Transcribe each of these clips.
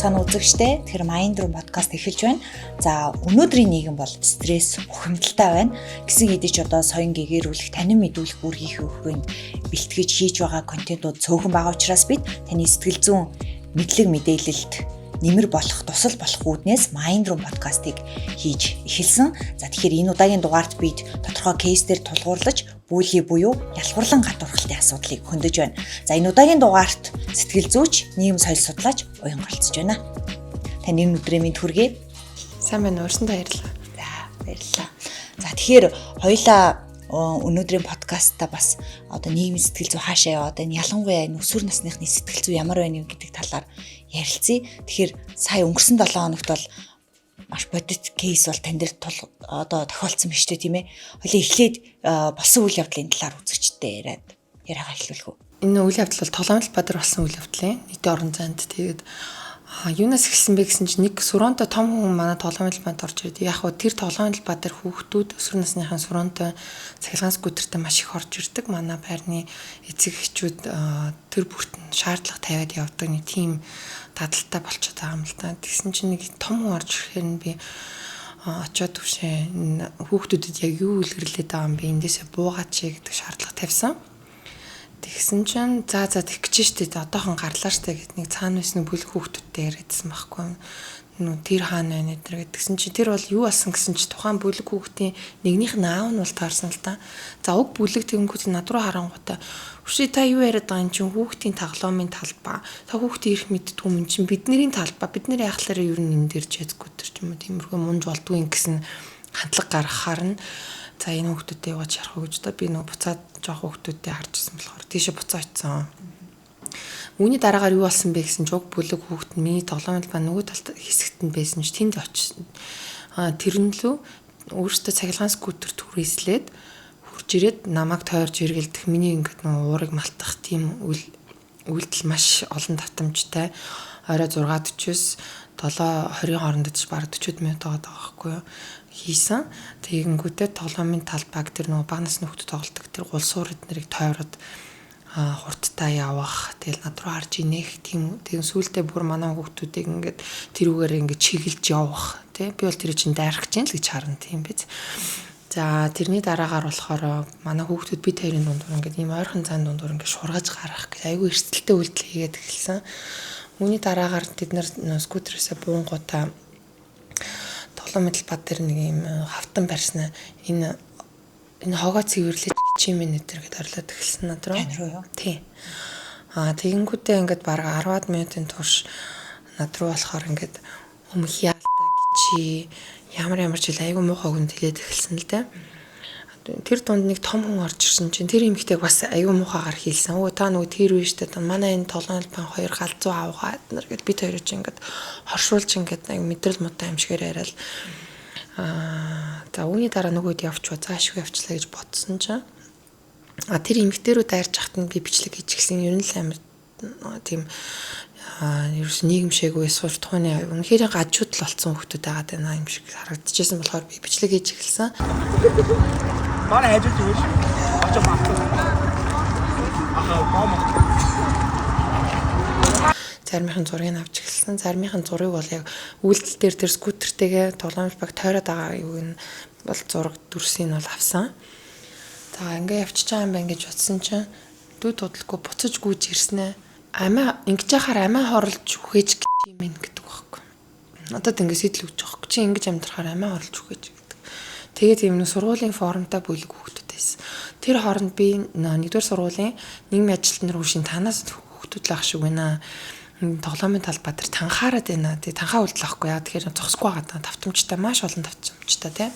байцгаана үзэгчдээ. Тэгэхээр Mind Room podcast эхэлж байна. За өнөөдрийн нийгэм бол стресс, ухамдалтай байна. Гэсэн хэдий ч одоо соён гэгэрүүлэх, танин мэдүүлэх үүргийг хөвгөнд бэлтгэж хийж байгаа контентууд цөөхөн байгаа учраас бид таны сэтгэл зүйн мэдлэг мэдээлэлд нэмэр болох, тусал болох үүднээс Mind Room podcast-ыг хийж эхэлсэн. За тэгэхээр энэ удаагийн дугаарт бид тодорхой кейсээр тулгуурлаж бүүлгий буюу ялхуурлан гадуурхалтын асуудлыг хөндөж байна. За энэ удаагийн дугаарт сэтгэл зүйч, нийгэм соёл судлаач уян оролцож байна. Таны өдрийн мэнд хүргэе. Сайн байна уу? Өрсөндөө баярлалаа. За баярлалаа. За тэгэхээр хоёлаа өнөөдрийн подкастта бас одоо нийгмийн сэтгэл зүй хаашаа яваад байна, ялангуяа энэ өсвөр насныхны сэтгэл зүй ямар байна гэдэг талаар ярилцъя. Тэгэхээр сая өнгөрсөн 7 хоногт бол маш бодит кейс бол тань дээр одоо тохиолдсон биз дээ, тийм ээ. Хоёлаа эхлээд болсон үйл явдлын талаар үзэгчтэй яриагаа эхлүүлэх үү. Энэ үйл явдал бол Тоглоомжтой Баатар болсон үйл явдал. Нийтийн орон зайд тэгээд юунаас эхэлсэн бэ гэсэн чинь нэг Сүронтой том хүн манай Тоглоомжтой Баатар орж ирээд яг хөө тэр Тоглоомжтой Баатар хүүхдүүд өсвөр насныхаа Сүронтой цахилгаан скутертэй маш их орж ирдэг. Манай байрны эцэг эхчүүд тэр бүрт нь шаардлага тавиад явдаг нэг тийм дадалтай болчиход байгаа юм л та. Тэгсэн чинь нэг том хүн орж ирэхээр нь би очоод төвшөө хүүхдүүдэд яг юу илгэрлээд байгаа юм бэ? Эндээсээ буугаач гэдэг шаардлага тавьсан. Тэгсэн чинь за тэгэх гэж штэ одоохон гарлаа штэ гэд нэг цаана байсан бүлэг хүүхдүүдтэй яриадсан байхгүй. Тэр хаана байна эдэр гэдгсэн чинь тэр бол юу болсон гэсэн чинь тухайн бүлэг хүүхдийн нэгнийх нь аав нь бол таарсан л та. За уг бүлэг тэгэнгүүт над руу харангуйта "Үши та юу яриад байгаа юм чинь хүүхдийн тоглоомын талбай. Та хүүхдийн эрх мэддгүй юм чинь бидний талбай. Бид нэр яхахлаараа ер нь энэ дээр чэзгүү төр ч юм уу тиймэрхүү мунж болдгүй юм гэсэн хандлага гаргахаар нь за энэ хүүхдүүдэд яваад шарах гэж та би нөгөө буцаад жоох хүүхдүүдэд харжсэн болохоор тийшээ буцаа очсон. Үүний дараагаар юу болсон бэ гэсэн чуг бүлэг хүүхд миний тоглоомд ба нөгөө талд хэсэгт нь байсан ч тэнд очсон. Тэр нь лөө өөртөө цахилгаан скутер түрээслээд хурж ирээд намайг тойрж эргэлдэх миний ингээд нөгөө уурыг малтах тийм үйлдэл маш олон татамжтай. Орой 6:40-с 7:20 хооронд ч бараг 40 минут байгаа байхгүй юу хийсэн. Тэгэнгүүтээ тоглоомын талбайг тэр нөгөө баг насны хүүхдэд тоглодог тэр гулсуур эднэрийг тойроод хурдтай явах. Тэгэл над руу харж инех тийм. Тэгэн сүүлдээ бүр манай хүүхдүүдийг ингээд тэрүүгээр ингээд чиглэж явах. Тэ би бол тэр чинь дайрах гэж л гэж харна тийм биз. За тэрний дараагаар болохоор манай хүүхдүүд бид хоёрын дундуур ингээд ийм ойрхон цаан дундуур ингээд шургаж гарах гэж айгүй эрсдэлтэй үйлдэл хийгээд эхэлсэн. Үүний дараагаар тэд нар скутерээсээ буунгуудаа Тоглоомжтой Баатар нэг ийм хавтан барьснаа энэ хогоо цэвэрлэж чимэн нэтэр гэдээ орлоод эхэлсэн над руу. Тань руу юу? Тий. Тэгэнгүүтээ ингээд бараг 10-аад минутын турш над руу болохоор ингээд өмнөх яалтаа гिची ямар ч ил айгүй муухай хүнд хэлээд эхэлсэн л дээ. Тэр дунд нэг том хүн орж ирсэн чинь тэр эмэгтэйг бас айгүй муухайгаар хийлсэн. Өө та нөгөө тэр үе штэ манай энэ Тоглоомжтой Баатар хоёр галзуу авгаа нар гэд бид хоёр чинь ингээд хоршуулж ингээд айгүй мэдрэл муутай юм шигээр яриад за үүний дараа нөгөөд явчихва заашгүй явчлаа гэж бодсон чинь тэр эмэгтэйрүү дайрч хахад нь би бичлэг хийж гисэн ер нь л амар тийм ерөөс нийгэмшээгүй сурч тухайны үнэхээр гажууд л олцсон хүмүүс байгаад байна юм шиг харагдчихсан болохоор би бичлэг хийж эхэлсэн. Манай хажууд юу вэ? Очоо мартсан. Заримын зургийг авч эхэлсэн. Заримын зургийг бол яг үйлдэл дээр тэр скутертэйгээ Тоглоомжтой Баатар тойроод байгаа юу энэ бол зураг дүрсийг нь бол авсан. За ингээ явчихж байгаа юм байна гэж бодсон чинь дүү тодлохгүй буцаж гүйж ирснэ. Амиа ингэж яхаар амиа хорлж үхэж юм гэдэг байхгүй. Надад ингээ сэтэл өгч байгаа. Чи ингэж амьдрахаар амиа хорлж үхэж гэдэг. Тэгээд юм сургуулийн форумтай бүлэг хүүхдүүдээс. Тэр хооронд би нэгдүгээр сургуулийн нийгмийн ажилтны рүүшин танаас хүүхдүүд л ах шиг байна. Тоглоомын талбай дээр танхаарад байна. Тэгээ танхаа үйлдэл ахгүй яа. Тэгэхээр зогсохгүй байгаа. Давтамжтай маш олон давтамжтай тий.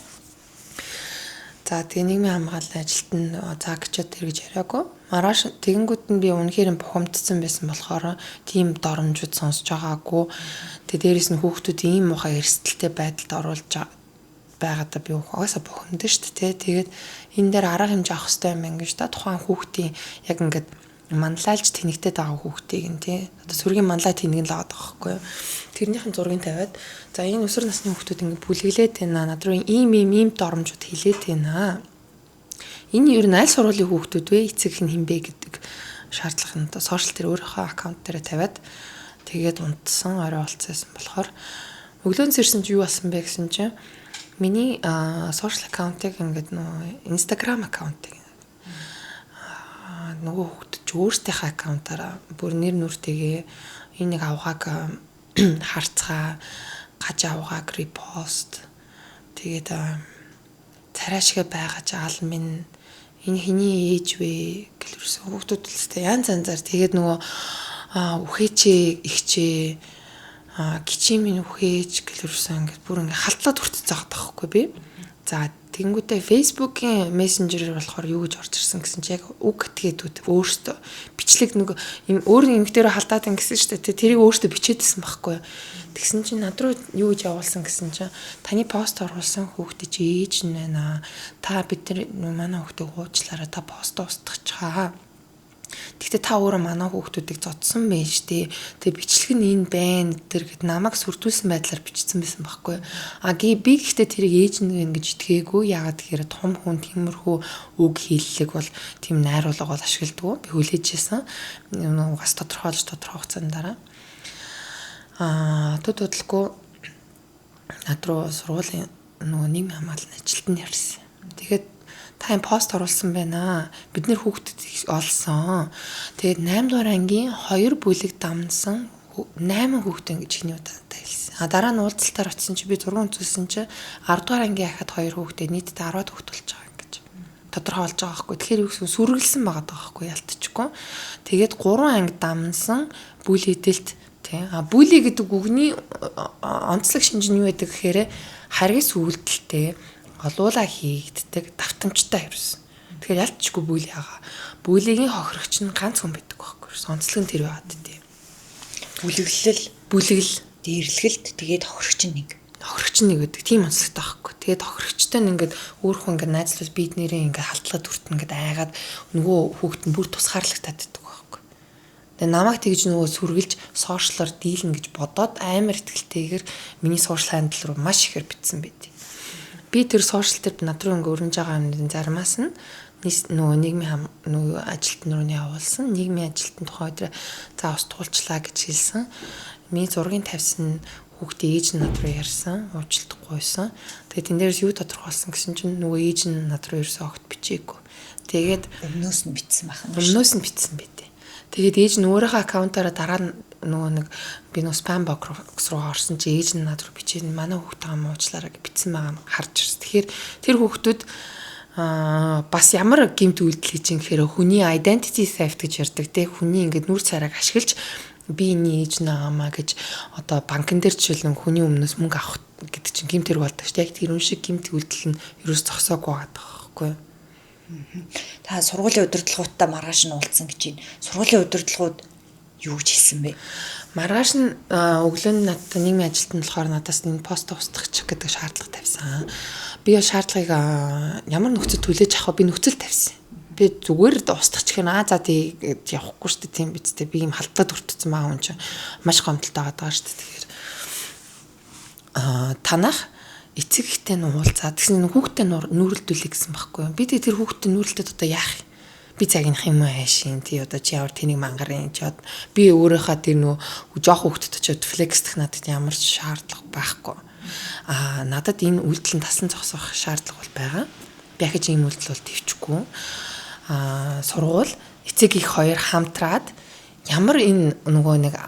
За тэгээ нийгмийн хамгааллын ажилт нь за гिचод тэр гэж яриагүй. Маргааш тэгэнгүүт нь би үнэхээр бухимдсан байсан болохоор тийм доромжууд сонсож байгаагүй. Тэгээ дээрэс нь хүүхдүүд ийм муухай эрсдэлтэй байдалд оруулж байгаадаа би угаасаа бухимдсан шүү дээ. Тэгээд энэ дээр арга хэмжээ авах хэрэгтэй юм байна гэж та тухайн хүүхдийн яг ингээд манлайлж тэнэгтэй байгаа хүүхдийг нь тий. Одоо сүргийн манлай тэнэг л аваад байгаа байхгүй юу. Тэрнийхэн зургийг тавиад за энэ өсвөр насны хүүхдүүд ингээд бүлэглээд байна. Над руу ийм доромжууд хилээд байна. Энэ ер нь аль сургуулийн хүүхдүүд вэ? Эцэг хэн бэ гэдэг шаардлага нь сошиал дээр өөрийнхөө аккаунт дээр тавиад Тэгээд унтсан орой болцсон болохоор өглөөнөөс ирсэн чи юу болсон бэ гэсэн чинь миний social account-ыг ингээд нөгөө Instagram account-ыг нөгөө хүүхд ч өөрсдийнхээ аккаунтаараа бүр нэр нүртэйгээ энийг авгааг харцгаа гаж авгааг репост тэгээд царайшгээ байгаа ч аал минь энэ хиний ээж вэ гэлэрсэн хүүхдүүд л тест янз янзаар тэгээд нөгөө үхээчээ ихчээ гिचийн минь үхээж гэлэрсэн ингээд бүр ингээд халтлаад хүртэж байгаа таахгүй би. За тэгэнгүүтээ Facebook-ийн мессенжерээр болохоор юу гэж орж ирсэн гэсэн чи яг үг этгээдүүд өөртөө бичлэг нэг юм өөр юм дээр халдаад ингэсэн шүү дээ. Тэрийг өөртөө бичээдсэн байхгүй. Тэгсэн чинь над руу юу гэж явуулсан гэсэн чи таны пост оруулсан хүүхдээ чи ээж нь байна. Та бид нар манай хүүхдээ уучлаарай та пост устгахчаа. Тэгтээ та өөрөө манай хүүхдүүдийг зодсон байж тээ. Тэгээ бичлэг нь энэ байна тэр гэд намайг сүрдүүлсэн байдлаар бичсэн байсан байхгүй. Би гэхдээ тэрийг ээж нь ингэж итгээгүй. Яагаад тэгэхээр том хүн тиймэрхүү үг хэллэг бол тийм найруулга бол ашигладаг. Би хүлээжсэн. Угаас тодорхойлж хугацааны дараа. Төдөлгүй над руу сургуулийн нөгөө нийгмийн хамгааллын ажилтны ярьсан. Тэгээд та энэ пост оруулсан байна. Бид нэр хүүхдэд олсон. Тэгээд 8 дугаар ангийн 2 бүлэг дамнсан 8 хүүхдээ ингэж ихний удаатай хэлсэн. Дараа нь уулзалтаар очисон чи би 6 үзүүлсэн чи 10 дугаар ангийн ахад 2 хүүхдээ нийтдээ 10 хүүхэд болж байгаа ингэж тодорхойлж байгаа байхгүй. Тэгэхээр юу гэсэн сүргэлсэн байгаа байхгүй ялтчихгүй. Тэгээд 3 анги дамнсан бүл хэдэлт тий. Бүли гэдэг үгний онцлог шинж нь юу байдаг гэхээр харгас үйлдэлтэй олуула хийгддэг давтамжтай ерөөс. Тэгэхээр ялцчгүй бүл яага. Бүлигийн хохирогч нь ганц хүн байдаг байхгүй. Онцлог нь тэр байгаад тий. Бүлэглэл, дээрлэгэлт тэгээд хохирогч нь нэг. Хохирогч нь нэг гэдэг тийм онцлогтой байхгүй. Тэгээд хохирогчтой нь ингээд өөрхөн ингээд найзлууд бид нэрээ ингээд халтлагад хүртэн ингээд айгаад нөгөө хүүхэд нь бүр тусгаарлагтаад байдаг байхгүй. Тэгээд намайг тэгж нөгөө сүргэлж сошиалар дийлэн гэж бодоод амар ихтэйгээр миний сошиал хандл руу маш ихээр битсэн байд. Би тэр сошиал дээр над руу ингээ өрнөж байгаа юмны заримаас нь нөгөө нийгмийн нөгөө ажилтны руу явуулсан. Нийгмийн ажилтны тухай өдрөө за ус туулчлаа гэж хэлсэн. Миний зургийг тавьсан хүүхдээ ээж нь над руу ярьсан. Уучлалтгүйсэн. Тэгээд тэн дээрээс юу тодорхойлсон гэсэн чинь нөгөө ээж нь над руу ерөөсөө огт бичээгүй. Тэгээд өмнөөс нь бичсэн байна. Өмнөөс нь бичсэн байдэ. Тэгээд ээж нь өөрийнхөө аккаунтаараа дараа нь нөгөө нэг би нөө спам бокс руу орсон чи ээж нь над руу бичээд манай хүүхдээ уучлаарай гэж бичсэн байгаа харж ирсэн. Тэгэхээр тэр хүүхдүүд бас ямар гэмт үйлдэл хийж юм гэхээр хүний identity theft гэж ярьдаг те хүний ингээд нүр царайг ашиглаж би энэ ээж наамаа гэж одоо банкн дээр жишээлбэл хүний өмнөөс мөнгө авах гэдэг чинь гэмт хэрэг болдог шүү. Яг тэр үн шиг гэмт үйлдэл нь ерөөс зогсоогүй байгаа байхгүй. Та сургуулийн удирдлагуудтай маргааш нь уулзсан гэж байна. Сургуулийн удирдлагууд юу гэж хэлсэн бэ? Маргааш нь өглөө нь надад нийгмийн ажилтнууд болохоор надаас энэ пост устгах гэдэг шаардлага тавьсан. Би шаардлагыг ямар нөхцөл түлээж авах би нөхцөл тавьсан. Би зүгээр устгах гэх за тий явахгүй шүү дээ тийм биз дээ. Би юм халтаад өртсөн байгаа хүн чинь маш гомдолтой байгаа шүү дээ. Тэгэхээр танах эцэг ихтэй нь уулзаад тэгсэн хүүхдээ нүүрэлдүүлэх гэсэн байхгүй. Би тэр хүүхдээ нүүрэлтэд одоо яах юм? Би цагийнх юм уу хайшин тий одоо чи ямар тэнийг мангарын чад би өөрийнхөө тэр нөө жоох хүүхдэд очиод флексдэх надад ямар ч шаардлага байхгүй. Надад энэ үйлдэл нь тасан зогсоох шаардлага бол байгаа. Би ахиж ийм үйлдэл бол төвчгүй. Сургууль эцэг их хоёр хамтраад ямар энэ нөгөө нэг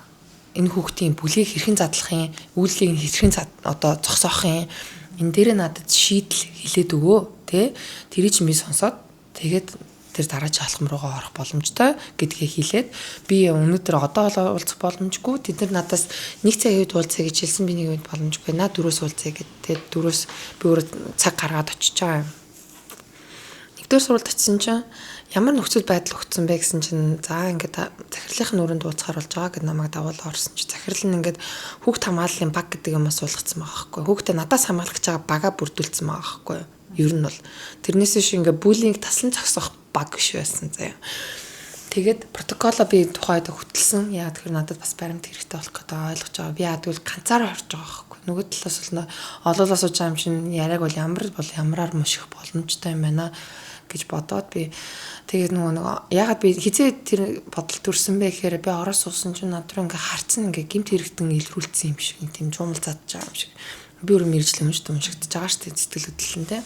энэ хүүхдийн бүлийг хэрхэн задлахын үйлдэлийг хэрхэн одоо зогсоохын энэ дээр надад шийдэл хэлээд өгөө тий тэрийг чинь би сонсоод тэгээд тэр дараагийн алхам руугаа орох боломжтой гэдгээ хэлээд би өнөөдөр одоо уулзах боломжгүй тэд нар надаас нэг цагийн үед уулзъя гэж хэлсэн би нэг үед боломжгүй наа дөрөөс уулзъя гэдэг дөрөөс би өөрөө цаг гаргаад очиж байгаа юм. Нэгдүгээр сурвалж очисон чинь ямар нөхцөл байдал өгсөн бэ гэсэн чинь за ингээд захирлынхын нүрэнд ууцхаар болж байгаа гэд намайг давуулаа орсон чи захирал нь ингээд хүүхд хамгааллын баг гэдэг юмас суулгацсан байгаа байхгүй хүүхдээ надаас хамгаалах гэж байгаа бага бүрдүүлсэн байгаа байхгүй ер нь бол тэрнээс шиг ингээд буллинг таслан зогсох баг биш байсан заяа. Тэгээд протоколоо би тухайд хөтэлсэн. Яа тэгэхээр надад бас баримт хэрэгтэй болох гэдэг ойлгож байгаа. Би яа тэгвэл ганцаараа орж байгаа байхгүй. Нөгөө талаас бол олоолаа сууж байгаа юм чинь яриаг бол ямараар муших боломжтой юм байна гэж бодоод би тэгээд нөгөө ягаад би хизээ тэр бодол төрсөн бэ гэхээр би ороо суусан чинь надруу ингээ харцсан ингээ гимт хэрэгтэн илрүүлсэн юм шиг тийм жуумал задж байгаа юм шиг би өөр мэржил уншигдаж байгаа шүү дээ сэтгэл хөдлөлтөндөө.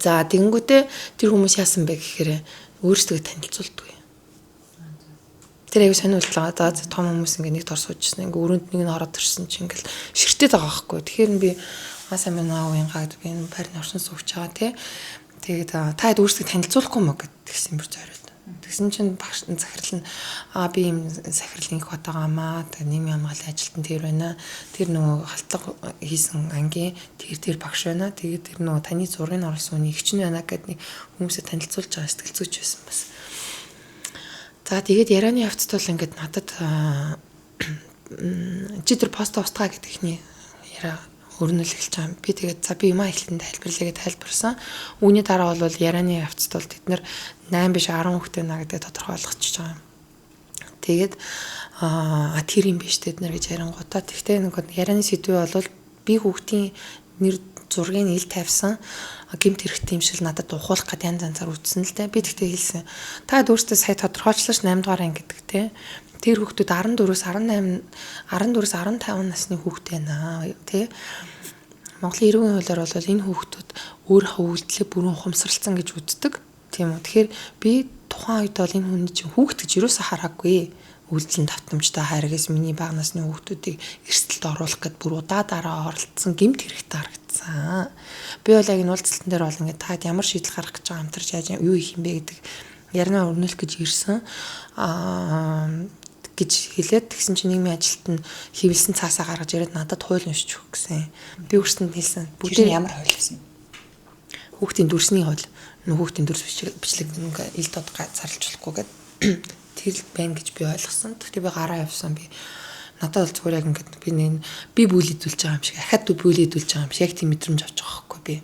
За тэгэнгүүтээ тэр хүмүүс яасан бэ гэхээр өөрсдөө танилцуулдаг. Тэр аягүй сониуллаа. За том хүмүүс ингээ нэг дор суужсэн. Ингээ өрөөнд нэг нь ороод ирсэн чинь ингээл ширтээд байгаа байхгүй. Тэгэхээр би сайн байна уу гад би энэ парны орсон сууч байгаа тий. Тэгээд та өөрсдөө танилцуулахгүй мө гэдгийгсэн бүр зориод. Тэгсэн чинь багш захирал нь би юм захирлын их батагаамаа нийгмийн хамгааллын ажилтан тэр байна. Тэр нөгөө халтлага хийсэн ангийн тэр багш байна. Тэгээд тэр нөгөө таны зургийг оруулсан үний эгч нь байна гэд нэг хүмүүсээ танилцуулж байгаа сэтгэл зүйч байсан бас. За тэгээд ярианы явцд бол ингээд надад чи тэр пост устгаа гэдэгний яриа өрнөл эхэлж байгаа юм. Би тэгээд за би юмаа эхлэн тайлбарлая гэж тайлбарсан. Үүний дараа бол ярианы явцд бол тэд нэр 8 биш 10 хүүхдээ наа гэдэг тодорхой болгочихж байгаа юм. Тэгээд тэр юм биш тэд нар гэж ярингуудаа. Тэгтээ нэг ярианы сэдвээ бол би хүүхдийн нэр зургийг ил тавьсан гэмт хэрэгтэй юм шиг надад ухуулах гэдэг янз янзаар үтсэн л дээ. Би тэгтээ хэлсэн. Та өөртөө сая тодорхойлчлаач 8 дугаар анги гэдэг те. Тэр хүүхдүүд 14-өөс 15 насны хүүхдтэй байна тий. Монголын эрүүгийн хуулиар бол энэ хүүхдүүд өөрийнхөө үйлдэлээ бүрэн ухамсарлцсан гэж үздэг. Тийм үү. Тэгэхээр би тухайн үед бол энэ хүний чинь хүүхд гэж юусаа хараагүй. Үйлдэл давтамжтай хайргаас миний бага насны хүүхдүүдийг эрсдэлд оруулах гэд бүр удаа оролцсон гэмт хэрэгтэй харагдсан. Би бол яг энэ уулзалтан дээр бол ингээд таад ямар шийдэл гаргах гэж байгаа амтарч яаж юу хийх юм бэ гэдэг ярина өрнүүлэх гэж ирсэн. Гэж хэлээд тэгсэн чинь нийгмийн ажилт нь хивэлсэн цаасаа гаргаж ирээд надад хууль уншиж өгөх гэсэн. Би өөрсөнд хэлсэн. Бүгд ямар хууль гэсэн? Хүүхдийн дүрсний хууль. Хүүхдийн дүрс бичлэг ингээ ил дод зарлж болохгүй гэдэг тэр байна гэж би ойлгосон. Тэгтээ би гараа явсан би. Надад бол зүгээр яг ингээд би бүлэдүүлж байгаа юм шиг. Ахад бүлэдүүлж байгаа юм шиг. Яг тийм мэдрэмж авч байгаа байхгүй би.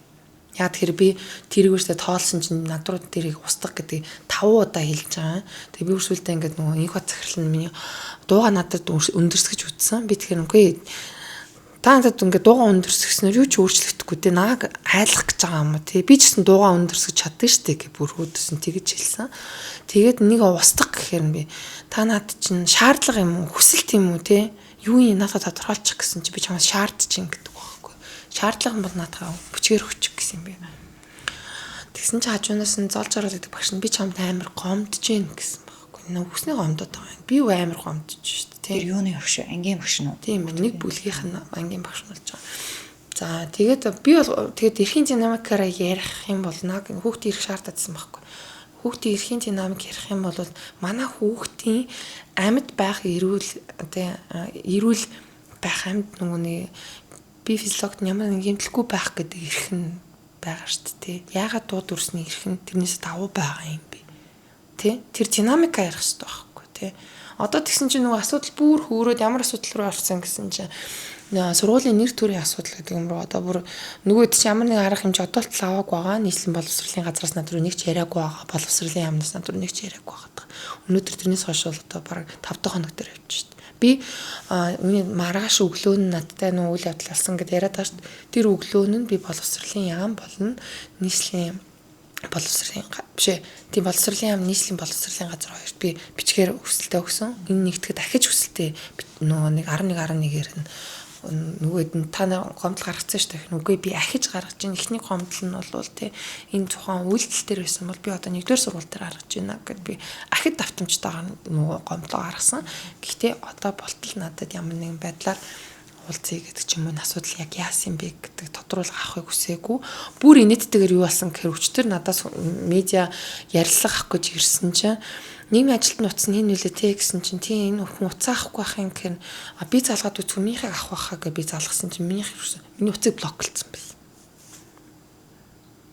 Яг тэгэхээр би тэрийг өөртөө тоолсон чинь надруу тэрийг устгах гэдэг 5 удаа хэлж байгаа. Тэгээ би үрсүүлдэ ингээд нөгөө инх бат захирал нь миний дууга надад өндөрсгөж үтсэн. Би тэгэхээр үгүй та надад ингээд дууга өндөрсгснээр юу ч өөрчлөгдөхгүй те нааг айлах гэж байгаа юм уу те би ч гэсэн дууга өндөрсгөж чаддаг штэ гэх бүр хөөдсөн тэгэж хэлсэн. Тэгээд нэг устгах гэхээр би та надад чинь шаардлага юм уу хүсэлт юм уу те юу юм надад тодорхойлчих гэсэн чи би чамаас шаардж чинь гэдэг байхгүй. Шаардлага нь бол надад бүчгээр өччих гэсэн юм бэ. Тэгсэн чи хажуунаас нь золж ороод гэдэг багш нь би чамд амар гомдож гин гэсэн байхгүй. Нүхсний гомдоод байгаа юм. Би юу амар гомдож шүү дээ. Тэр юуны багш ангийн багш нь уу? Тийм ээ нэг бүлгийнх нь ангийн багш нь болж байгаа. За тэгээд би бол тэгээд эрхийн динамикаараа ярих юм бол хүүхдийн ирэх шаардлагатсан байхгүй. Хүүхдийн эрхийн динамик ярих юм бол манай хүүхдийн амьд байх эрүүл байх амьд нүгний би физиологт ямар нэг хэмтлэхгүй байх гэдэг эрх нь байгаа шүү дээ. Яагаад дууд үрсний эрх нь тэрнээс давуу байгаа юм бэ? Тэ? Тэр динамика ярих хэрэгтэй байхгүй тий. Одоо тэгсэн чинь нөгөө асуудал бүр хөөрөөд ямар асуудал руу орсон гэсэн чинь сургуулийн нэр төрийн асуудал гэдэг юм руу одоо бүр нөгөөд чи ямар нэг арга хэмжээ одоолт аваагүй байгаа. Нийслэлийн боловсролын газраас надруу нэг ч яриаггүй байгаа. Боловсролын яамнаас надруу нэг ч яриаггүй байгаа. Өнөөдөр тэрнээс хойш бол одоо бараг 5 дахь хоног дээр явж шít. Би үүний маргааш өглөө нь надтай нөө үйл явдал болсон гэдээ яриад байгаа шít. Тэр өглөө нь би боловсролын яам болон нийслэлийн боловсролын тийм боловсролын яам нийслэлийн боловсролын газар хоёрт би бичгээр хүсэлтээ өгсөн. Энэ нэгтгэд дахиж хүсэлтээ нөгөө нэг 11-11-ээр нь нөгөөд нь та гомдол гаргацсан шүү дээ. Үгүй би ахиж гаргаж чинь эхний гомдол нь бол тий энэ тухайн үйлдэл дээр байсан бол би одоо 1-р сургууль дээр гаргаж байна гэд би ахид давтамжтайгаар нөгөө гомдлоо гаргасан. Гэхдээ одоо болтол надад ямар нэгэн байдлаар уулзъя гэдэг ч юм уу асуудал яг яасан бэ гэдэг тодруулга авахыг хүсээгүй. Бүр инээдтэйгээр юу болсон гэхээр өчтөр надаас медиа ярилцлага авах гэж ирсэн чинь нийгмийн ажилтны утас нь энэ үлээ те гэсэн чинь тийм энэ хүн утас авахгүй байх юм гэхээр би залгаад үзгүй минийхийг авах байхаа гэж би залгасан чинь миний утсыг блоклцсон байсан.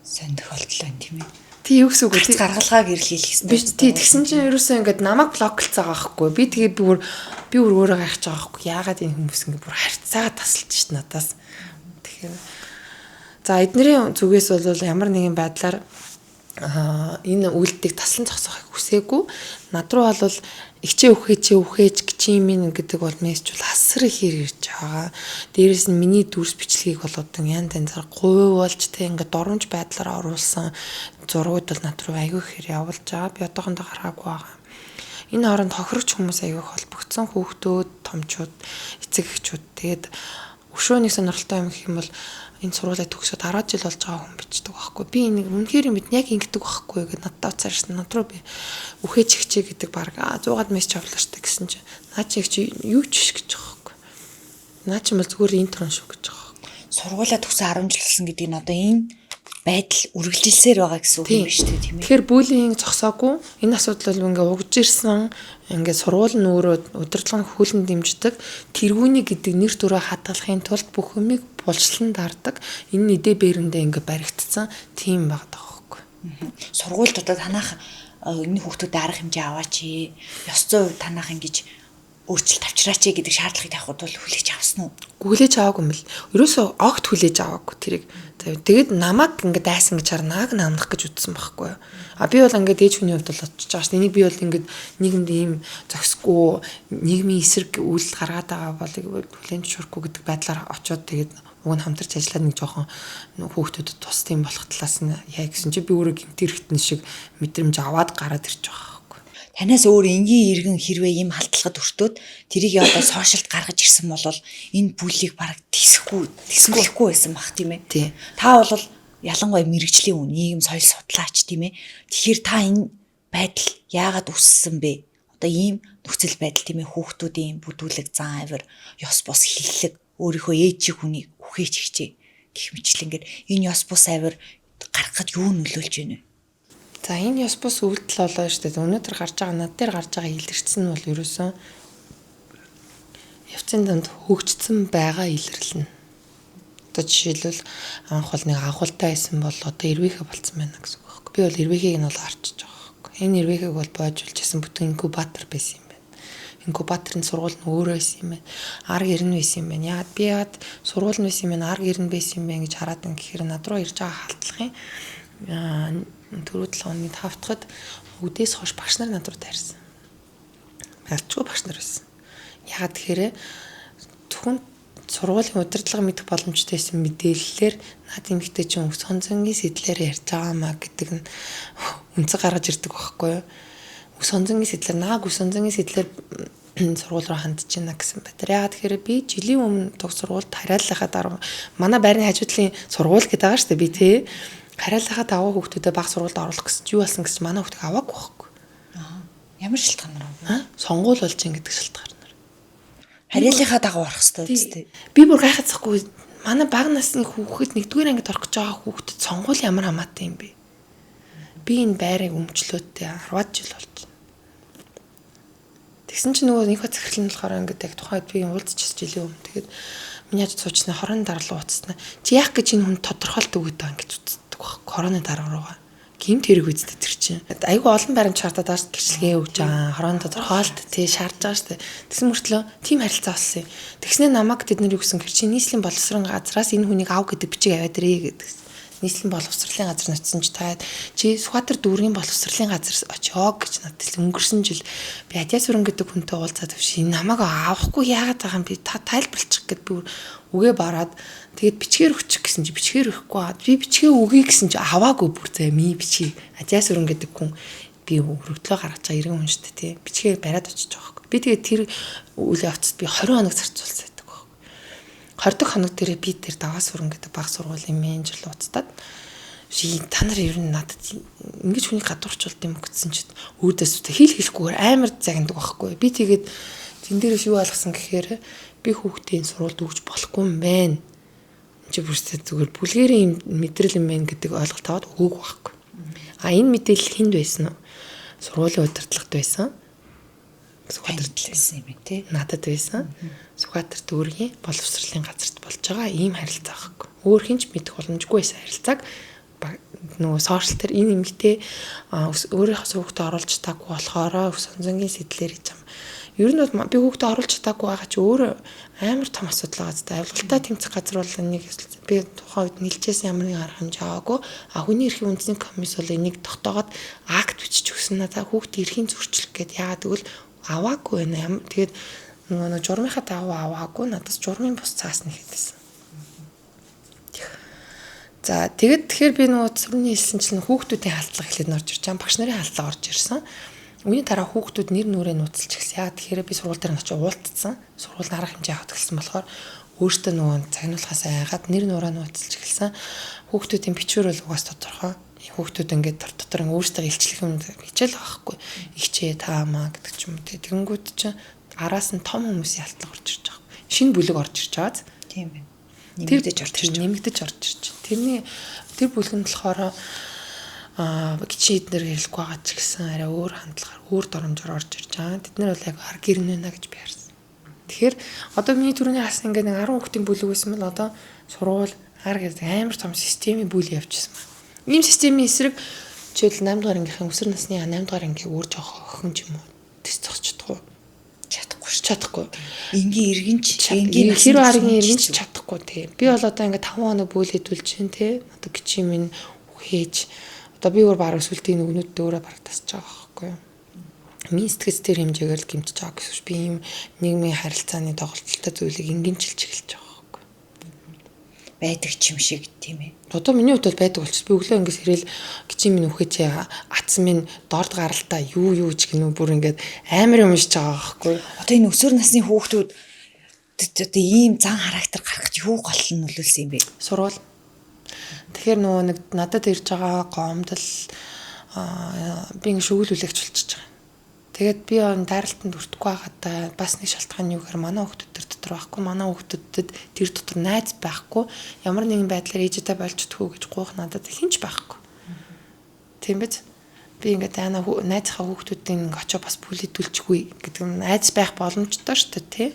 Сайн тохиолдол байна тийм ээ. Тий юу гэсэн үг вэ? Гаргалгааг ирлхийлэх хэрэгтэй. Би тий тэгсэн чинь ерөөсөө ингээд намайг блоклцсан байгаа байхгүй. Би тэгээ би бүр өөрөө гайхаж байгаа байхгүй. Яагаад энэ хүмүүс ингээд бүр харьцаа тасалж шít надаас. Тэгэхээр за эднэрийн зүгээс бол ямар нэгэн байдлаар энэ үйлдэлийг таслан зогсоохыг хүсээгүй. Над руу бол ичээ үхээч гिचимин гэдэг бол мессеж бол асар ихээр ирж байгаа. Дээрээс нь миний дүрс бичлэгийг бол одоо янз янзаар гуйвуулж тэ ингээд доромж байдлаар оруулсан зургууд бол над руу аягүй ихээр явуулж байгаа. Би одоохондоо гаргаагүй байгаа. Энэ хооронд хохирогч хүмүүс аягүй холбогдсон хүүхдүүд, томчууд, эцэг эхчүүд тэгээд өшөөний сонирхолтой юм гэх юм бол энэ сургуулаа төгсөөд 10 жил болж байгаа хүн бичдэг байхгүй. Би энийг үнэхээр мэд яг ингэдэг байхгүй гэдэг надад уцаарсан. Над руу би үхээч хичээ гэдэг баг 100-аад мессеж авлаа штэ гэсэн чинь наа чи юу ч гэж байгаа байхгүй. Наа чи бол зүгээр интрон шүү гэж байгаа. Сургуулаа төгсөө 10 жил болсон гэдэг нь одоо энэ байдал үргэлжилсээр байгаа гэсэн үг юм биш үү тийм ээ. Тэгэхээр бүлинг зогсоогүй энэ асуудал бол ингээ угж ирсэн ингээ сургууль нь өөрөө удирдлага нь хөлн дэмждэг тэргүүний гэдэг нэр төрөө хадгалахын тулд бүх юмыг булчлан дардаг энэ нэдэ бэрэндээ ингээ баригдсан тийм байгаа байхгүй. Сургуульд одоо танах энэ хүүхдүүдэд арга хэмжээ аваач ёс зүйн хувьд танах ингэж өөрчлөлт авчираач гэдэг шаардлагыг тавихад бол хүлээж авсан уу? Хүлээж аваагүй юм л. Ерөөсөө огт хүлээж аваагүй тэрийг. Тэгээд намайг ингээд дайсан гэж харнааг намнах гэж үзсэн байхгүй юу. Би бол ингээд ээж хүний хувьд бол очиж байгаа шүү. Энийг би бол ингээд нийгэмд ийм зохисгүй нийгмийн эсрэг үйлдэл гаргаад байгаа болыг хүлээн зөвшөөрөхгүй гэдэг байдлаар очиод тэгээд уг нь хамтарч ажиллаад нэг жоохон хүүхдүүдэд тус тийм болох талаас нь яа гэсэн чи би өөрөө гэмт хэрэгтэн шиг мэдрэмж аваад гараад ирж байгаа. Танаас өөр энгийн иргэн хэрвээ ийм халтлагад өртөөд тэрийг одоо сошиалд гаргаж ирсэн бол энэ бүлийг бараг тэсэхгүй байсан бах тийм ээ. Та бол ялангуяа мэрэгжлийн хүн, нийгэм соёл судлаач тийм ээ. Тэгэхээр та энэ байдал яагаад үүссэн бэ? Одоо ийм нөхцөл байдал тийм ээ хүүхдүүдийн бүдүүлэг зан авир, ёс бус хиллэг, өөрийнхөө ээжийг хүнийг үхээч хичээ гэх мэтлэн ингээд энэ ёс бус авир гаргахад юу нөлөөлж байна вэ? За энэ ёс бус үйлдэл болоо шүү дээ. Өнөөдөр гарч байгаа над дээр гарч байгаа илэрчсэн нь бол ерөөсөн явцын донд хөгжсөн байгаа илэрлэн. Одоо жишээлбэл анх бол нэг агуултай байсан бол одоо эрвээхэ болцсон байна гэсэн үг байхгүй. Би бол эрвээхийг нь бол арчиж байгаа байхгүй. Энэ эрвээхийг бол боожулжсэн бүтэн инкубатор байсан юм байна. Инкубаторын сургууль нь өөрөө байсан юм байна. Арга ирнэ байсан юм байна. Яагаад би яагаад сургууль нь байсан юм байна, арга ирнэ байсан юм байна гэж хараад ингэхээр над руу ирж байгаа халтлагын түрүү 7 оны тавтахад үдээс хойш багш нар над руу таарсан. Ялчгүй багш нар байсан. Ягаад тэгэхээр зөвхөн сургуулийн удирдлага мэдэх боломжтой байсан мэдээллээр наад эмэгтэй чинь өс хонцонгийн сэтлэр ярьж байгаамаа гэдэг нь үнцэг гаргаж ирдэг байхгүй юу? Өс хонцонгийн сэтлэр нааг өс хонцонгийн сэтлэр сургууль руу хандж байна гэсэн байтар. Ягаад тэгэхээр би жилийн өмнө туг сургуульд харааллахаа дараа манай байрны хажуудлын сургууль гэдэг байгаа шүү дээ би тий. Харааллахаа даваа хүүхдүүдэд баг сургуульд оруулах гэсэн юу болсон гэсэн манай хүүхдийг аваагүй байхгүй. Ямар шалтгаанаар вэ? Сонгуул болж ин гэдэг шалтгаанаар. Харааллахаа дагуу орох хэрэгтэй үстэй. Би бүр гайхацсахгүй манай бага насны хүүхэд нэгдүгээр ангид орох гэж байгаа хүүхдэд сонгуул ямар хамаатай юм бэ? Би энэ байрыг өмчлөөдтэй 10 жил болж байна. Тэгсэн чинь нөгөө нэг бат захирлын болохоор ингээд яг тухайд би уулзчихсан жилийн өмнө тэгээд миний хажууд суучны хорон дарлуу уцснаа. Чи яах гэж энэ хүн тодорхойлт өгöd байгаа гэж үздэг. Короны дараа руугаа гэмт хэрэг үздэг тэр чинь. Айгүй олон баримт шаардаад байгаа гэрчлэгээ өгж байгаа. Хорон тодорхойлт тий шаардж байгаа шүү дээ. Тэгсэн мөртлөө тийм харилцаа болсон юм. Тэгснээ намайг тэд нар юу гэсэн гэр чи нийслэлийн боловсролын газраас энэ хүнийг ав гэдэг бичиг аваад ирээ гэдэг. Нийслэлийн боловсролын газар ноцсон ч таад чи Сүхбаатар дүүргийн боловсролын газар очоо гэж надад өнгөрсөн жил би Адиас сүрэн гэдэг хүнтэй уулзаад авши намайг авахгүй яагаад байгаа юм би та тайлбарлчих гэд би үгээ бараад тэгээд бичгээр өгчих гэсэн чи бичгээр өгөхгүй би бичгээ өгье гэсэн чи аваагүй бүр заа ми бичгийг Адиас сүрэн гэдэг хүн би өргөдлөө гаргаж байгаа иргэн хүн шүү дээ тий бичгээр бариад очиж байгаа байхгүй би тэгээд тэр үйл явцад би 20 хоног зарцуулсан 20 хоног дээр би тэр даваа сүрэн гэдэг баг сургуулийн менежер л уулзтаад та нар ер нь надад ингэж хүнийг гадуурчулд юм гэсэн чинь өөдөөс хэлэхгүйгээр амар загнадаг байхгүй би тэгээд тэн дээрээс юу алгасан гэхээр би хүүхдийн сургуульд өгч болохгүй юм байна чи бүрсээ зүгээр бүлгэрийн мэдрэл юм байна гэдэг ойлголт аваад өгөөгүй байхгүй энэ мэдээлэл хинд байсан уу сургуулийн удирдлагад байсан Сүхбаатарт байсан юм тий. Надад байсан. Сүхбаатар дүүргийн боловсролын газарт болж байгаа ийм харилцаа байхгүй. Өөр хинч мэдэх боломжгүй байсан харилцааг нөгөө сошиал дээр энэ эмэгтэй өөрийнхөө хүүхдээ оруулж таагүй болохоор сонзонгийн сэтлэр гэж юм. Ер нь бол би хүүхдээ оруулж чадаагүй байгаа чи өөр амар том асуудал байгаа зү. Авилгалтай тэмцэх газар бол энийг би тухайн үед нэлжсэн ямар нэг арга хэмжээ аваагүй. А хүний эрхийн үндэсний комисс бол энийг тогтоогоод акт бичиж өгсөн надаа хүүхдээ эрхийн зөрчлөх гэд яагаад гэвэл аваагүй байна. Тэгээд нөгөө журмынхаа даваа аваагүй надаас журмын бус цаасна гэдээсэн. За тэгэхээр би нөгөө сүрний хэлсэнчлэн хүүхдүүдийн халдлага хэлээд орж ирж байгаа. Багш нарын халдлага орж ирсэн. Үүний дараа хүүхдүүд нэр нүрээ нууцлж гисэн. Яа тэгэхээр би сургууль дээр очиж уултсан. Сургууль арга хэмжээ авах гэсэн болохоор өөртөө нөгөө цагнуулахаас айгаад нэр нураа нууцлж гэлсэн. Хүүхдүүдийн бичвэр бол угаас тодорхой. Хүүхдүүд ингээд дотор өөртөө илчлэх юм хичээл байхгүй. Ихчээ таамаа гэдэг ч юм уу. Тэгэнгүүт чинь араас нь том хүмүүсийн халдлага орж ирж байгаа. Шинэ бүлэг орж ирж байгаа. Тийм байна. Нэмэгдэж орж ирж. Тэр бүлэг нь болохоор гिचээд нэр хэлэхгүй байгаа ч гэсэн арай өөр хандлагаар өөр доромжоор орж ирж байгаа. Тэд нар бол яг ар гэрнэ нэ гэж би харсан. Тэгэхээр одоо миний түрүүний хасан ингээд 10 хүүхдийн бүлэг байсан бол одоо сургууль ар гэдэг амар том системийн бүл явжсэн байна. Ийм системийн эсрэг жишээл 8 дугаар ангийнхын өсвөр насны 8 дугаар ангийн өөр жоох охин ч юм уу тест зогсож чадахгүй. Энгийн иргэн ч энгийн хэрэв аргийн иргэн ч чадахгүй тий. Би бол одоо ингээд 5 хоног бүл хэдүүлж чинь тий. Одоо гिचийн минь ухээж одоо би өөр бараг сүлтийн нүгнүүдтэй өөрөө бараг тасч байгаа байхгүй юу. Миний сэтгэл зүйн хэмжээгээр л гимтэж байгаа гэсэн би ийм нийгмийн харилцааны тоглолттой зүйлийг ингийн чилж эхэлж байгаа байхгүй. Байдаг ч юм шиг тийм ээ. Одоо миний хувьд бол байдаг болчих. Би өглөө ингээс ирээл гिचийн минь ухээж атсан минь дорд гаралтаа юу ч гинүү бүр ингээд амар юм шиж байгаа байхгүй. Одоо энэ өсвөр насны хүүхдүүд одоо ийм зан характер гаргах юу гол нь нөлөөлсөн юм бэ? Сурвал. Тэгэхээр нөгөө нэг надад ирж байгаа гомдол би ингэ шүглүүлэгч болчихж байгаа. Тэгээд би дайралтанд хүртэхгүй байгаадаа бас нэг шалтгаан юу гэхээр манай хүүхдүүд төр дотор байхгүй. Манай хүүхдүүдэд тэр дотор найз байхгүй. Ямар нэгэн байдлаар ээжтэй болждгоо гэж гуйх надад хинч байхгүй. Тийм биз? Би ингээд найзынхаа хүүхдүүдийн очоо бас бүлэдүүлчихгүй гэдэг нь найз байх боломжтой шүү дээ, тий.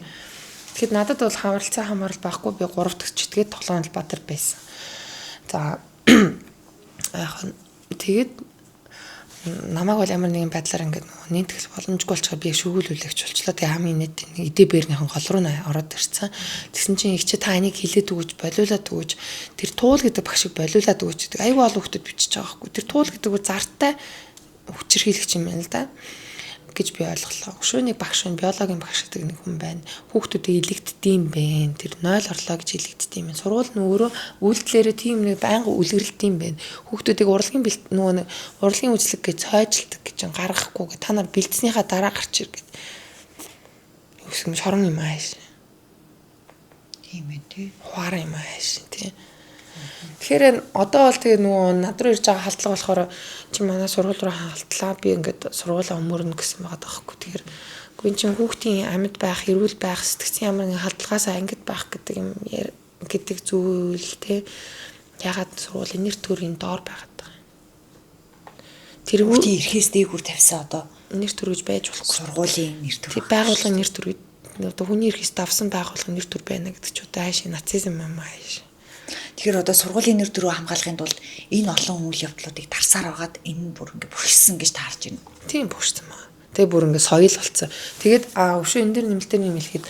Тэгэхэд надад бол харилцаа хамаарал байхгүй. Би 3 дахь читгээд Тоглоом Баатар байсан. За яг тэгээд намайг бол ямар нэгэн байдлаар ингээд нийтгэх боломжгүй болчихоор би шүгүүлүүлэгч болчлоо. Тэгээ хамгийн нийт эдээ бэрнийхэн гол руу ороод ирсэн. Тэгсэн чинь их чи та энийг хилээд өгөж, болиулаад өгөж, тэр туул гэдэг багшиг болиулаад өгөж гэдэг аюу олон хүүхдүүд бичиж байгаа байхгүй. Тэр туул гэдэг нь зартай хүчирхийлэгч юм байна л да гэж би ойлголоо. Өшөөний багш нь биологийн багш гэдэг нэг хүн байна. Хүүхдүүдэд илэгддэм бэ. Тэр 0 орлоо гэж илэгддэм байна. Сургууль нь өөрөө үйлдэлээрээ тийм нэг байнга үлгэрлдэм байна. Хүүхдүүдийг урлагийн үзлэг гэж цойжилдаг гэж гаргахгүй гэ та нар бэлдснийхаа дараа гарч ир гэд. Өсгөн шорон юм ааш. Тийм ээ тий. Хуаар юм ааш тий. Тэгэхээр одоо бол тэгээ нөгөө над руу ирж байгаа халдлага болохоор чи манай сургууль руу халтлаа би ингээд сургуулаа өмөрнө гэсэн байгаа даахгүй. Тэгэхээр гүн чин хүүхдийн амьд байх, эрүүл байх, сэтгцэн ямар нэгэн халдлагаас ангид байх гэдэг юм гэдэг зүйл те ягаад сургуулийн нэр төрийн доор байгаад байгаа. Тэр хүүхдийн эрхээс дээгүүр тавьсан одоо нэр төр гэж байж болохгүй. Сургуулийн нэр төр. Тэг байгууллагын нэр төр одоо хүний эрхээс давсан байгууллагын нэр төр байна гэдэг ч удаа хаашаа нацизм юм ааш. Тэгэхээр одоо сургуулийн нэр төрөө хамгаалахын тулд энэ олон үйл явдлуудыг дарсаар байгаад энэ бүр ингээ бүрхсэн гэж таарж байна. Тийм бүрхсэн маа. Тэгээ бүр ингээ соёл болцсон. Тэгээд өшөө энэ дэр нэмэлтээр нэмэлхэд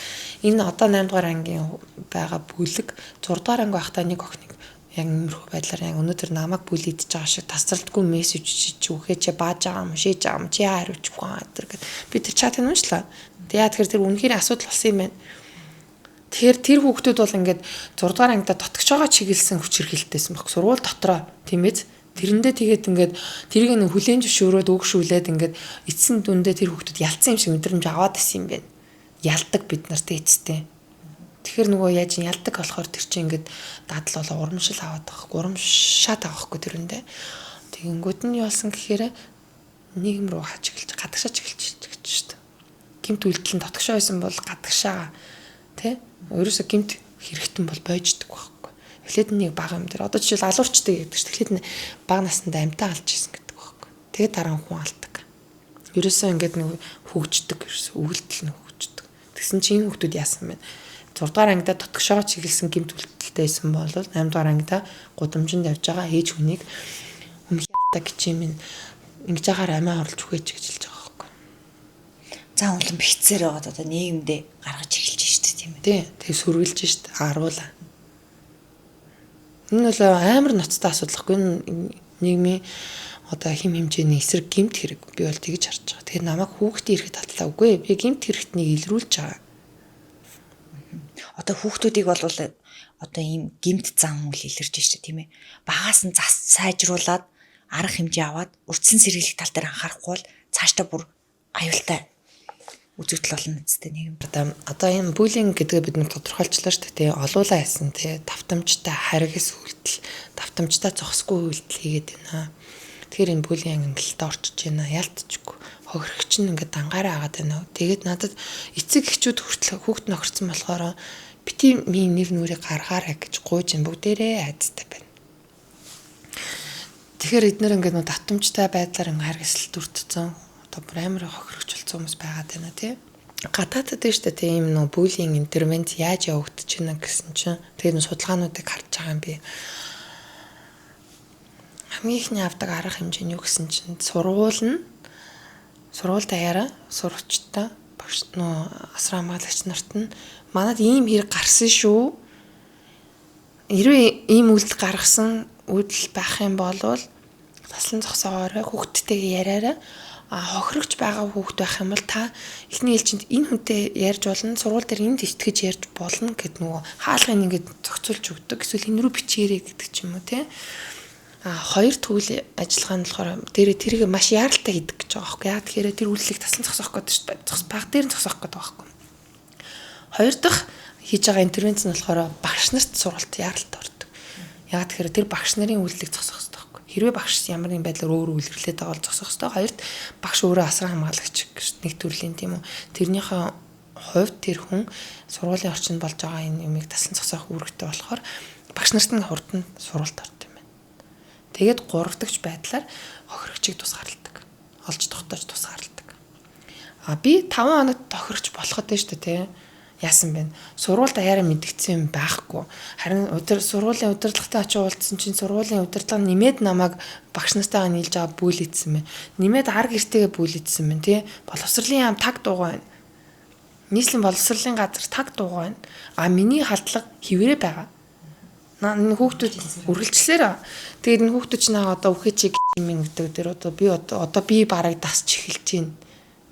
энэ одоо 8 дугаар ангийн байгаа бүлэг 6 дугаар анги байхдаа нэг охиныг яг иймэрхүү байдлаар яг өнөөдөр намайг бүлийдэж байгаа шиг тасралтгүй мессеж чи үхээч бааж байгаа юм шээж байгаа юм чи хариучихгүй энэ гэдэг. Би тэр чатыг уншлаа. Тэгээ тэгэхээр тэр үнэхээр асуудал болсон юм байна. Тэгэхээр тэр хүүхдүүд бол ингээд 6 дугаар ангидаа дотгож байгаа чиглэлсэн хүч хэрхэлтэйсэн баг. Сургууль дотроо тийм ээ. Тэрэндээ тэгээд ингээд тэрийг нэг хүлэн зөвшөөрөөд өгшүүлээд ингээд эцсийн дүндээ тэр хүүхдүүд ялцсан юм шиг өдрөмж аваад исэн юм байна. Ялдаг бид нарт эцтэй. Тэгэхээр нөгөө яаж ялдаг болохоор тэр чинь ингээд дадал болоо урамшил аваад байгаа. Урамшаад байгаа хгүй тэрэндээ. Тэгэнгүүт нь ялсан гэхээр нийгэм рүү хачиглаж гадагшаа чиглэж шүү дээ. Гэмт үйлдэл нь дотгошоо байсан бол гадагшаа тий ерөөсө гэмт хэрэгтэн бол бойждаг байхгүй. Эхлээд нэг бага юм дээр одоо жишээл алуурчдаг гэдэг чинь эхлээд бага насндаа амтаа алж исэн гэдэг байхгүй. Тэгээд дараа нь хүн алдаг. Ерөөсө ингээд нэг хөгждөг ерөөсө үйлдэл нь хөгждөг. Тэгсэн чинь хүмүүс яасан бэ? 6 дугаар ангидаа дотгошоо чиглэсэн гэмт үйлдэлтэй байсан бол 8 дугаар ангидаа гудамжинд явж байгаа ээж хүнийг өмнөхтэй гэж юм ингэж агаар амиа орлож үхэж гэж хэлж байгаа байхгүй. зан улам бэхцээр байгаад одоо нийгэмдээ гаргаж эхэлж штэ тийм ээ. Тий. Тэгээ сүргэлж штэ харуулаа. Энэ бол амар ноцтой асуудалхгүй нийгмийн одоо хэм хэмжээний эсрэг гэмт хэрэг би бол тэгж харж байгаа. Тэгэхээр намайг хүүхдийн эрхт татлаа үгүй би гэмт хэрэгтнийг илрүүлж байгаа. Одоо хүүхдүүдийг бол одоо ийм гэмт зан үйл илэрж штэ тийм ээ. Багаас нь зас сайжруулад арга хэмжээ аваад урьдчилан сэргийлэх тал дээр анхаарахгүй бол цаашдаа бүр аюултай үзэгдэл болно үстэй нийгэм. Одоо энэ буллинг гэдгээ бид нар тодорхойлчлаа шүү дээ. Олуулаа хэлсэн тий. Давтамжтай харгас үйлдэл, давтамжтай зогсгүй үйлдэл хийгээд байна. Тэгэхээр энэ буллинг ангилалд орчиж байна. Ялтчихгүй. Хохирогч нь ингээд дангаараа агаад байна. Тэгээд надад эцэг эхчүүд хүртэл хүүхд нөхөрсөн болохоор бити минь нэр нүрийг гаргаарай гэж гуйж ин бүгдээрээ айдтай байна. Тэгэхээр эднэр ингээд нөө давтамжтай байдлаар ингээд харгасалт үрдсэн. Одоо бүр амар хохирогч болсон хүмүүс байгаад байна тий. Гадаадд дээ шүү дээ тий ийм нөө буллинг интервенц яаж явагдаж байна гэсэн чинь тэгээд судалгаануудыг харж байгаа юм би. Хамгийн ихний авдаг арга хэмжээ нь юу гэсэн чинь сургууль даяараа сурагчтай багш нөө асар хамгаалагч нарт нь манад ийм хэрэг гарсан шүү. Хэрвээ ийм үйлдэл гаргасан үйлдэл байх юм бол таслан зогсоогоорой хүүхдтэйгээ яриараа хохирогч байгаа хүүхд байх юм бол та эхний ээлжинд энэ хүнтэй ярьж болно сургууль дээр энд итгэж ярьж болно гэд нөгөө хаалгыг ингээд зохицуулж өгдөг эсвэл энэ рүү бичээрэй гэдэг ч юм уу тий. Хоёр тэгвэл ажиллагаа нь болохоор дээрээ тэрийг маш яаралтай хийдэг гэж байгаа байхгүй яа тэгэхээр тэр үйлчлэг таслан зогсоох гэдэг шүү дээ. Баг дээр нь зогсоох гэдэг байхгүй. Хоёр дахь хийж байгаа интервенц нь болохоор багш нарт сургалт яаралтай ордог. Яг тэгэхээр тэр багш нарын үйлчлэг зогсоох хэрэгтэй байхгүй. Хэрвээ багш ямар нэгэн байдлаар өөр үйлчлээд байгаа бол зогсоох хэрэгтэй. Хоёрт багш өөрөө асар хамгаалагч нэг төрлийн тийм үү. Тэрнийхээ хувьд тэр хүн сургуулийн орчинд болж байгаа энэ юмыг таслан зогсоох үүрэгтэй болохоор багш нарт нь хурдан сургалт ордог юм байна. Тэгээд гурав дахь байдлаар хохирогчийг тусгаарладаг. Олж тогтоож тусгаарладаг. Би 5 хоногт тохирогч болоход дээ шүү дээ тий. Яасан бэ? Сургууль даяараа мэдгдсэн юм байхгүй. Харин сургуулийн удирдлагатай очиж уулзсан чинь сургуулийн удирдлага нэмээд намайг багш нартайгаа нийлж байгаа бүлээдсэн мэн. Нэмээд арга гэртээгээ бүлээдсэн мэн тий. Боловсролын яам таг дуугаа байна. Нийслэлийн боловсролын газар таг дуугаа байна. Миний халдлага хэвээрээ байгаа. Энэ хүүхдүүд үргэлжлэлээр. Тэгээд энэ хүүхдүүд чинь одоо үхээ чиг юм гэдэг дээр одоо би бараг дасч эхэлж байна.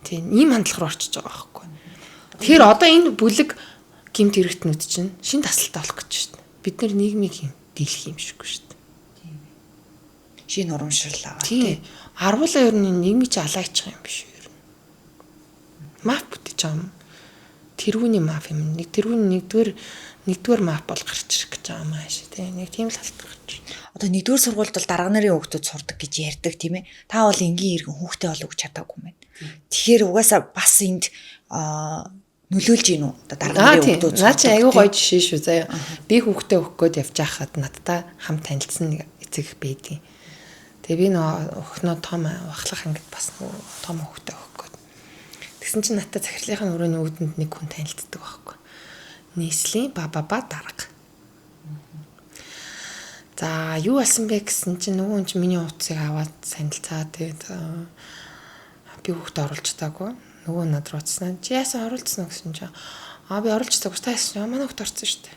Тий. Ийм хандлага руу орчиж байгаа байхгүй. Тэгэхээр одоо энэ бүлэг гэмт хэрэгтнүүд чинь шин тасалтай болох гэж байна. Бид нар нийгмийг дийлэх юм шиггүй шүү дээ. Тийм. Шинэ урамшрал аваад тий. Арвуулаа ер нь нийгмийг чи алаачих юм биш юу ер нь. Мап бүтэж байгаа юм. Тэрүүний мап юм. Нэгдүгээр мап бол гарч ирэх гэж байгаа юм ааш тий. Нэг тийм л халтгарч. Одоо нэгдүгээр сургуульд бол дарга нарын хүүхдүүд сурдаг гэж ярьдаг тийм ээ. Та бол энгийн иргэн хүүхдээ олж чадаагүй юм байна. Тэгэхээр угаасаа бас энд нөлөөлж гин үү? Одоо дарга нарын хүүхдүүд. Наа чи аюу гоё жишээ шүү заяа. Би хүүхдээ өгөх гээд явж байхад надтай хамт танилцсан нэг эцэг байдیں۔ Тэгээ би өхнөө том бахлах ангид бас том хүүхдээ өгөх гээд. Тэгсэн чинь надтай захирлынхаа өрөөний үүдэнд нэг хүн танилцдаг байхгүй. Нийслэлийн баба дарга. За юу болсон бэ гэсэн чинь нөгөө хүн чинь миний утсыг аваад санилцаа тэгээд би хүүхдээ оруулж таагүй. Нөгөө над руу утснаа. Чи яасан оруулсан уу гэсэн чинь би оруулж таагүй. Таасан манай хүүхд орсон шүү дээ.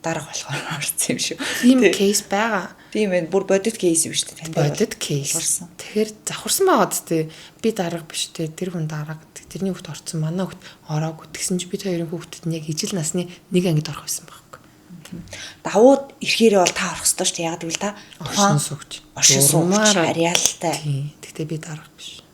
Дарга болохоор орсон юм шүү. Тийм кейс байгаа. Тийм ээ бүр бодит кейс юм шүү дээ. Бодит кейс. Тэгэхээр завхарсан байгаа дээ. Би дарга биш дээ. Тэр хүн дарга. Тэрний хүүхд орсон. Манай хүүхд ороогүй. Тэгсэн чи бид хоёрын хүүхдэд яг ижил насны нэг ангид орох байсан байхгүй. Давууд ирэхээрээ бол та орох ёстой шүү дээ. Яг гэвэл та оршин суугч. Оршин суугч ариалтай. Тэгтээ би дарга биш.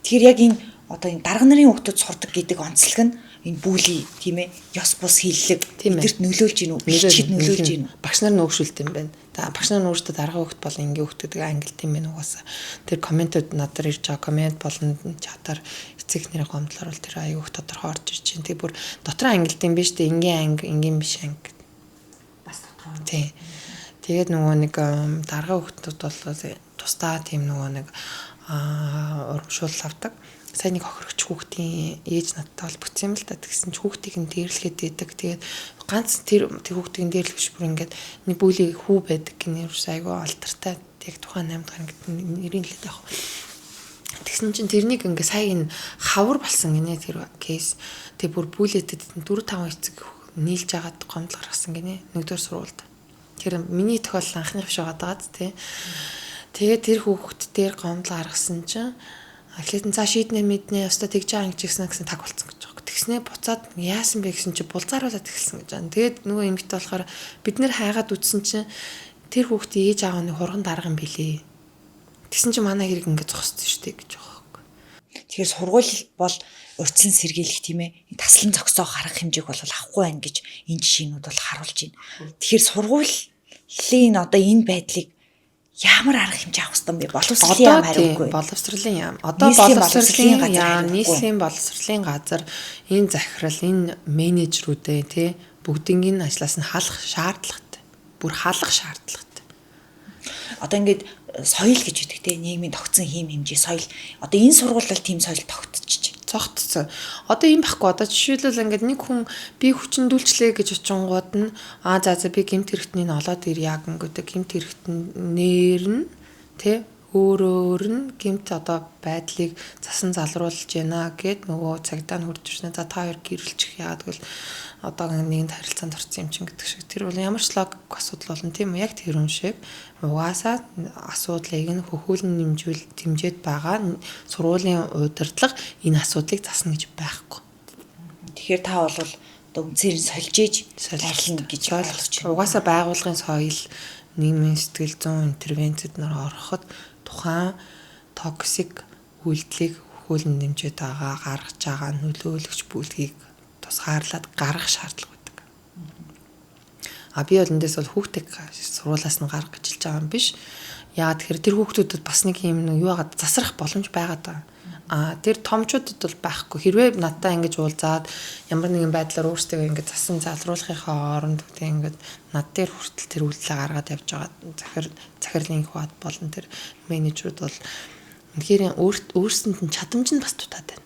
Тэгэхээр яг энэ одоо энэ дарга нарын хүүхдүүд сурдаг гэдэг онцлог нь энэ бүли тийм ээ ёс бус хиллэг бидэрт нөлөөлж гин үү? Бичгэд нөлөөлж гин үү? Багш нар нөөгшүүлт юм байна. Багш нар өөрсдөө дарга хүүхд бол ингийн хүүхдүүдийг ангилт юм байна угаасаа. Тэр комментууд надад ирж байгаа коммент болон чатаар эцэг нэрийн гомдлоор бол тэр аюу тодорхой орж ирж байна. Тэг бүр дотроо ангилт юм биш үү? Ингийн анги, ингийн биш анги. Бас тодорхой. Тий. Тэгээд нөгөө нэг дарга хүүхдүүд бол тусдаа тийм нөгөө нэг урамшуул авдаг. Сайн нэг хохирогч хүүхдийн ээж надтай холбогдсон юм л та. Тэгсэн чи хүүхдийг нь дээрлэхэд байдаг. Тэгээд ганц тэр хүүхдийг нь дээрлэхш бүр ингээд нэг бүлийн хүү байдаг гинэ айгүй алдартай. Яг тухайн 8 дахь ангид нэрийн хэлээд явах. Тэгсэн чинь тэрнийг ингээ сая энэ хавар болсон гинэ тэр кейс. Тэг бүр бүлээтэд 4-5 эцэг нийлж агаад гомдол гаргасан гинэ. Нэгдүгээр сургуульд. Тэр миний тохиолдол анхны биш байгаа тий. Тэгээд тэр хүүхэд дээр гомдол гаргасан чинь эхлээд цаа шийднэ мэднэ өстө тэгж байгаа юм гэсэн таг болцсон гэж байгаа. Тэгснээ буцаад яасан бэ гэсэн чинь булзааруулаад эхэлсэн гэж байна. Тэгээд нөгөө эмэгтэй болохоор бид нэр хайгаад үтсэн чинь тэр хүүхдээ ээж аав нь хурган дарга юм билээ. Тэгсэн чинь манай хэрэг ингээд зогссон шүү дээ гэж байгаа байхгүй. Тэгэхээр сургууль бол урьдчилан сэргийлэх тийм ээ таслан зогсоо гарах хэмжээг бол авахгүй байна гэж энэ жишээнүүд бол харуулж байна. Тэгэхээр сургуулийн одоо энэ байдлыг ямар арга хэмжээ авах ёстой юм бэ? Боловсролын яам хариугүй. Боловсролын яам. Одоо боловсролын яам, нийслэлийн боловсролын газар энэ захирал, энэ менежерүүдээ тий бүгднийг ажлаас нь халах шаардлагатай. Бүр халах шаардлагатай. Одоо ингээд соёл гэж үүдэг те нийгмийн тогтсон хийм хэмжээ соёл. Одоо энэ сургууль бол тийм соёл тогтчихж цогтцсон. Одоо юм байхгүй. Одоо жишээлбэл ингээд нэг хүн би хүчндүүлчлээ гэж очингууд нь за би гэмт хэрэгтнийг олоод ирье гэдэг гэмт хэрэгтнээр нь тий өөр нь гэмт одоо байдлыг засан залруулж байна гэд нөгөө цагдаа нь хурж ирсэн. За та хоёр гэрэлчих яа тэгвэл одоо нэгэн харилцаанд орсон юм чинь гэдэг шиг. Тэр бол ямар ч логик асуудал болно тийм үү? Яг тэр юм шиг. Угаасаа асуудлыг нь хөхүүлэн дэмжиж байгаа сургуулийн удирдлага энэ асуудлыг засна гэж байхгүй. Тэгэхээр та бол одоо үнцээр сольж ээж архин гэж ойлгож байна. Угаасаа байгууллагын соёл нийгмийн сэтгэл зүйн интервенцэд нар ороход тухайн токсик үйлдэлийг хөхүүлэн дэмжиж байгаа гаргаж байгаа нөлөөлөгч бүлгийг тусгаарлаад гаргах шаардлага байдаг. Би бол эндээс бол хүүхдийг сургуулаас нь гаргах гэж хэлж байгаа юм биш. Яагаад тэгэхээр тэр хүүхдүүдэд бас нэг юм юу яагаад засрах боломж байгаа даа. Тэр томчуудад бол байхгүй. Хэрвээ надтай ингэж уулзаад ямар нэгэн байдлаар өөрсдөө ингэж засан залруулахынхаа оронд үгүй ингэж над дээр хүртэл тэр үйлдэлээ гаргаад явж байгаа захирлын хуваат болон тэр менежерүүд бол үнэхээр өөрсөнд нь чадамж нь бас дутаад байна.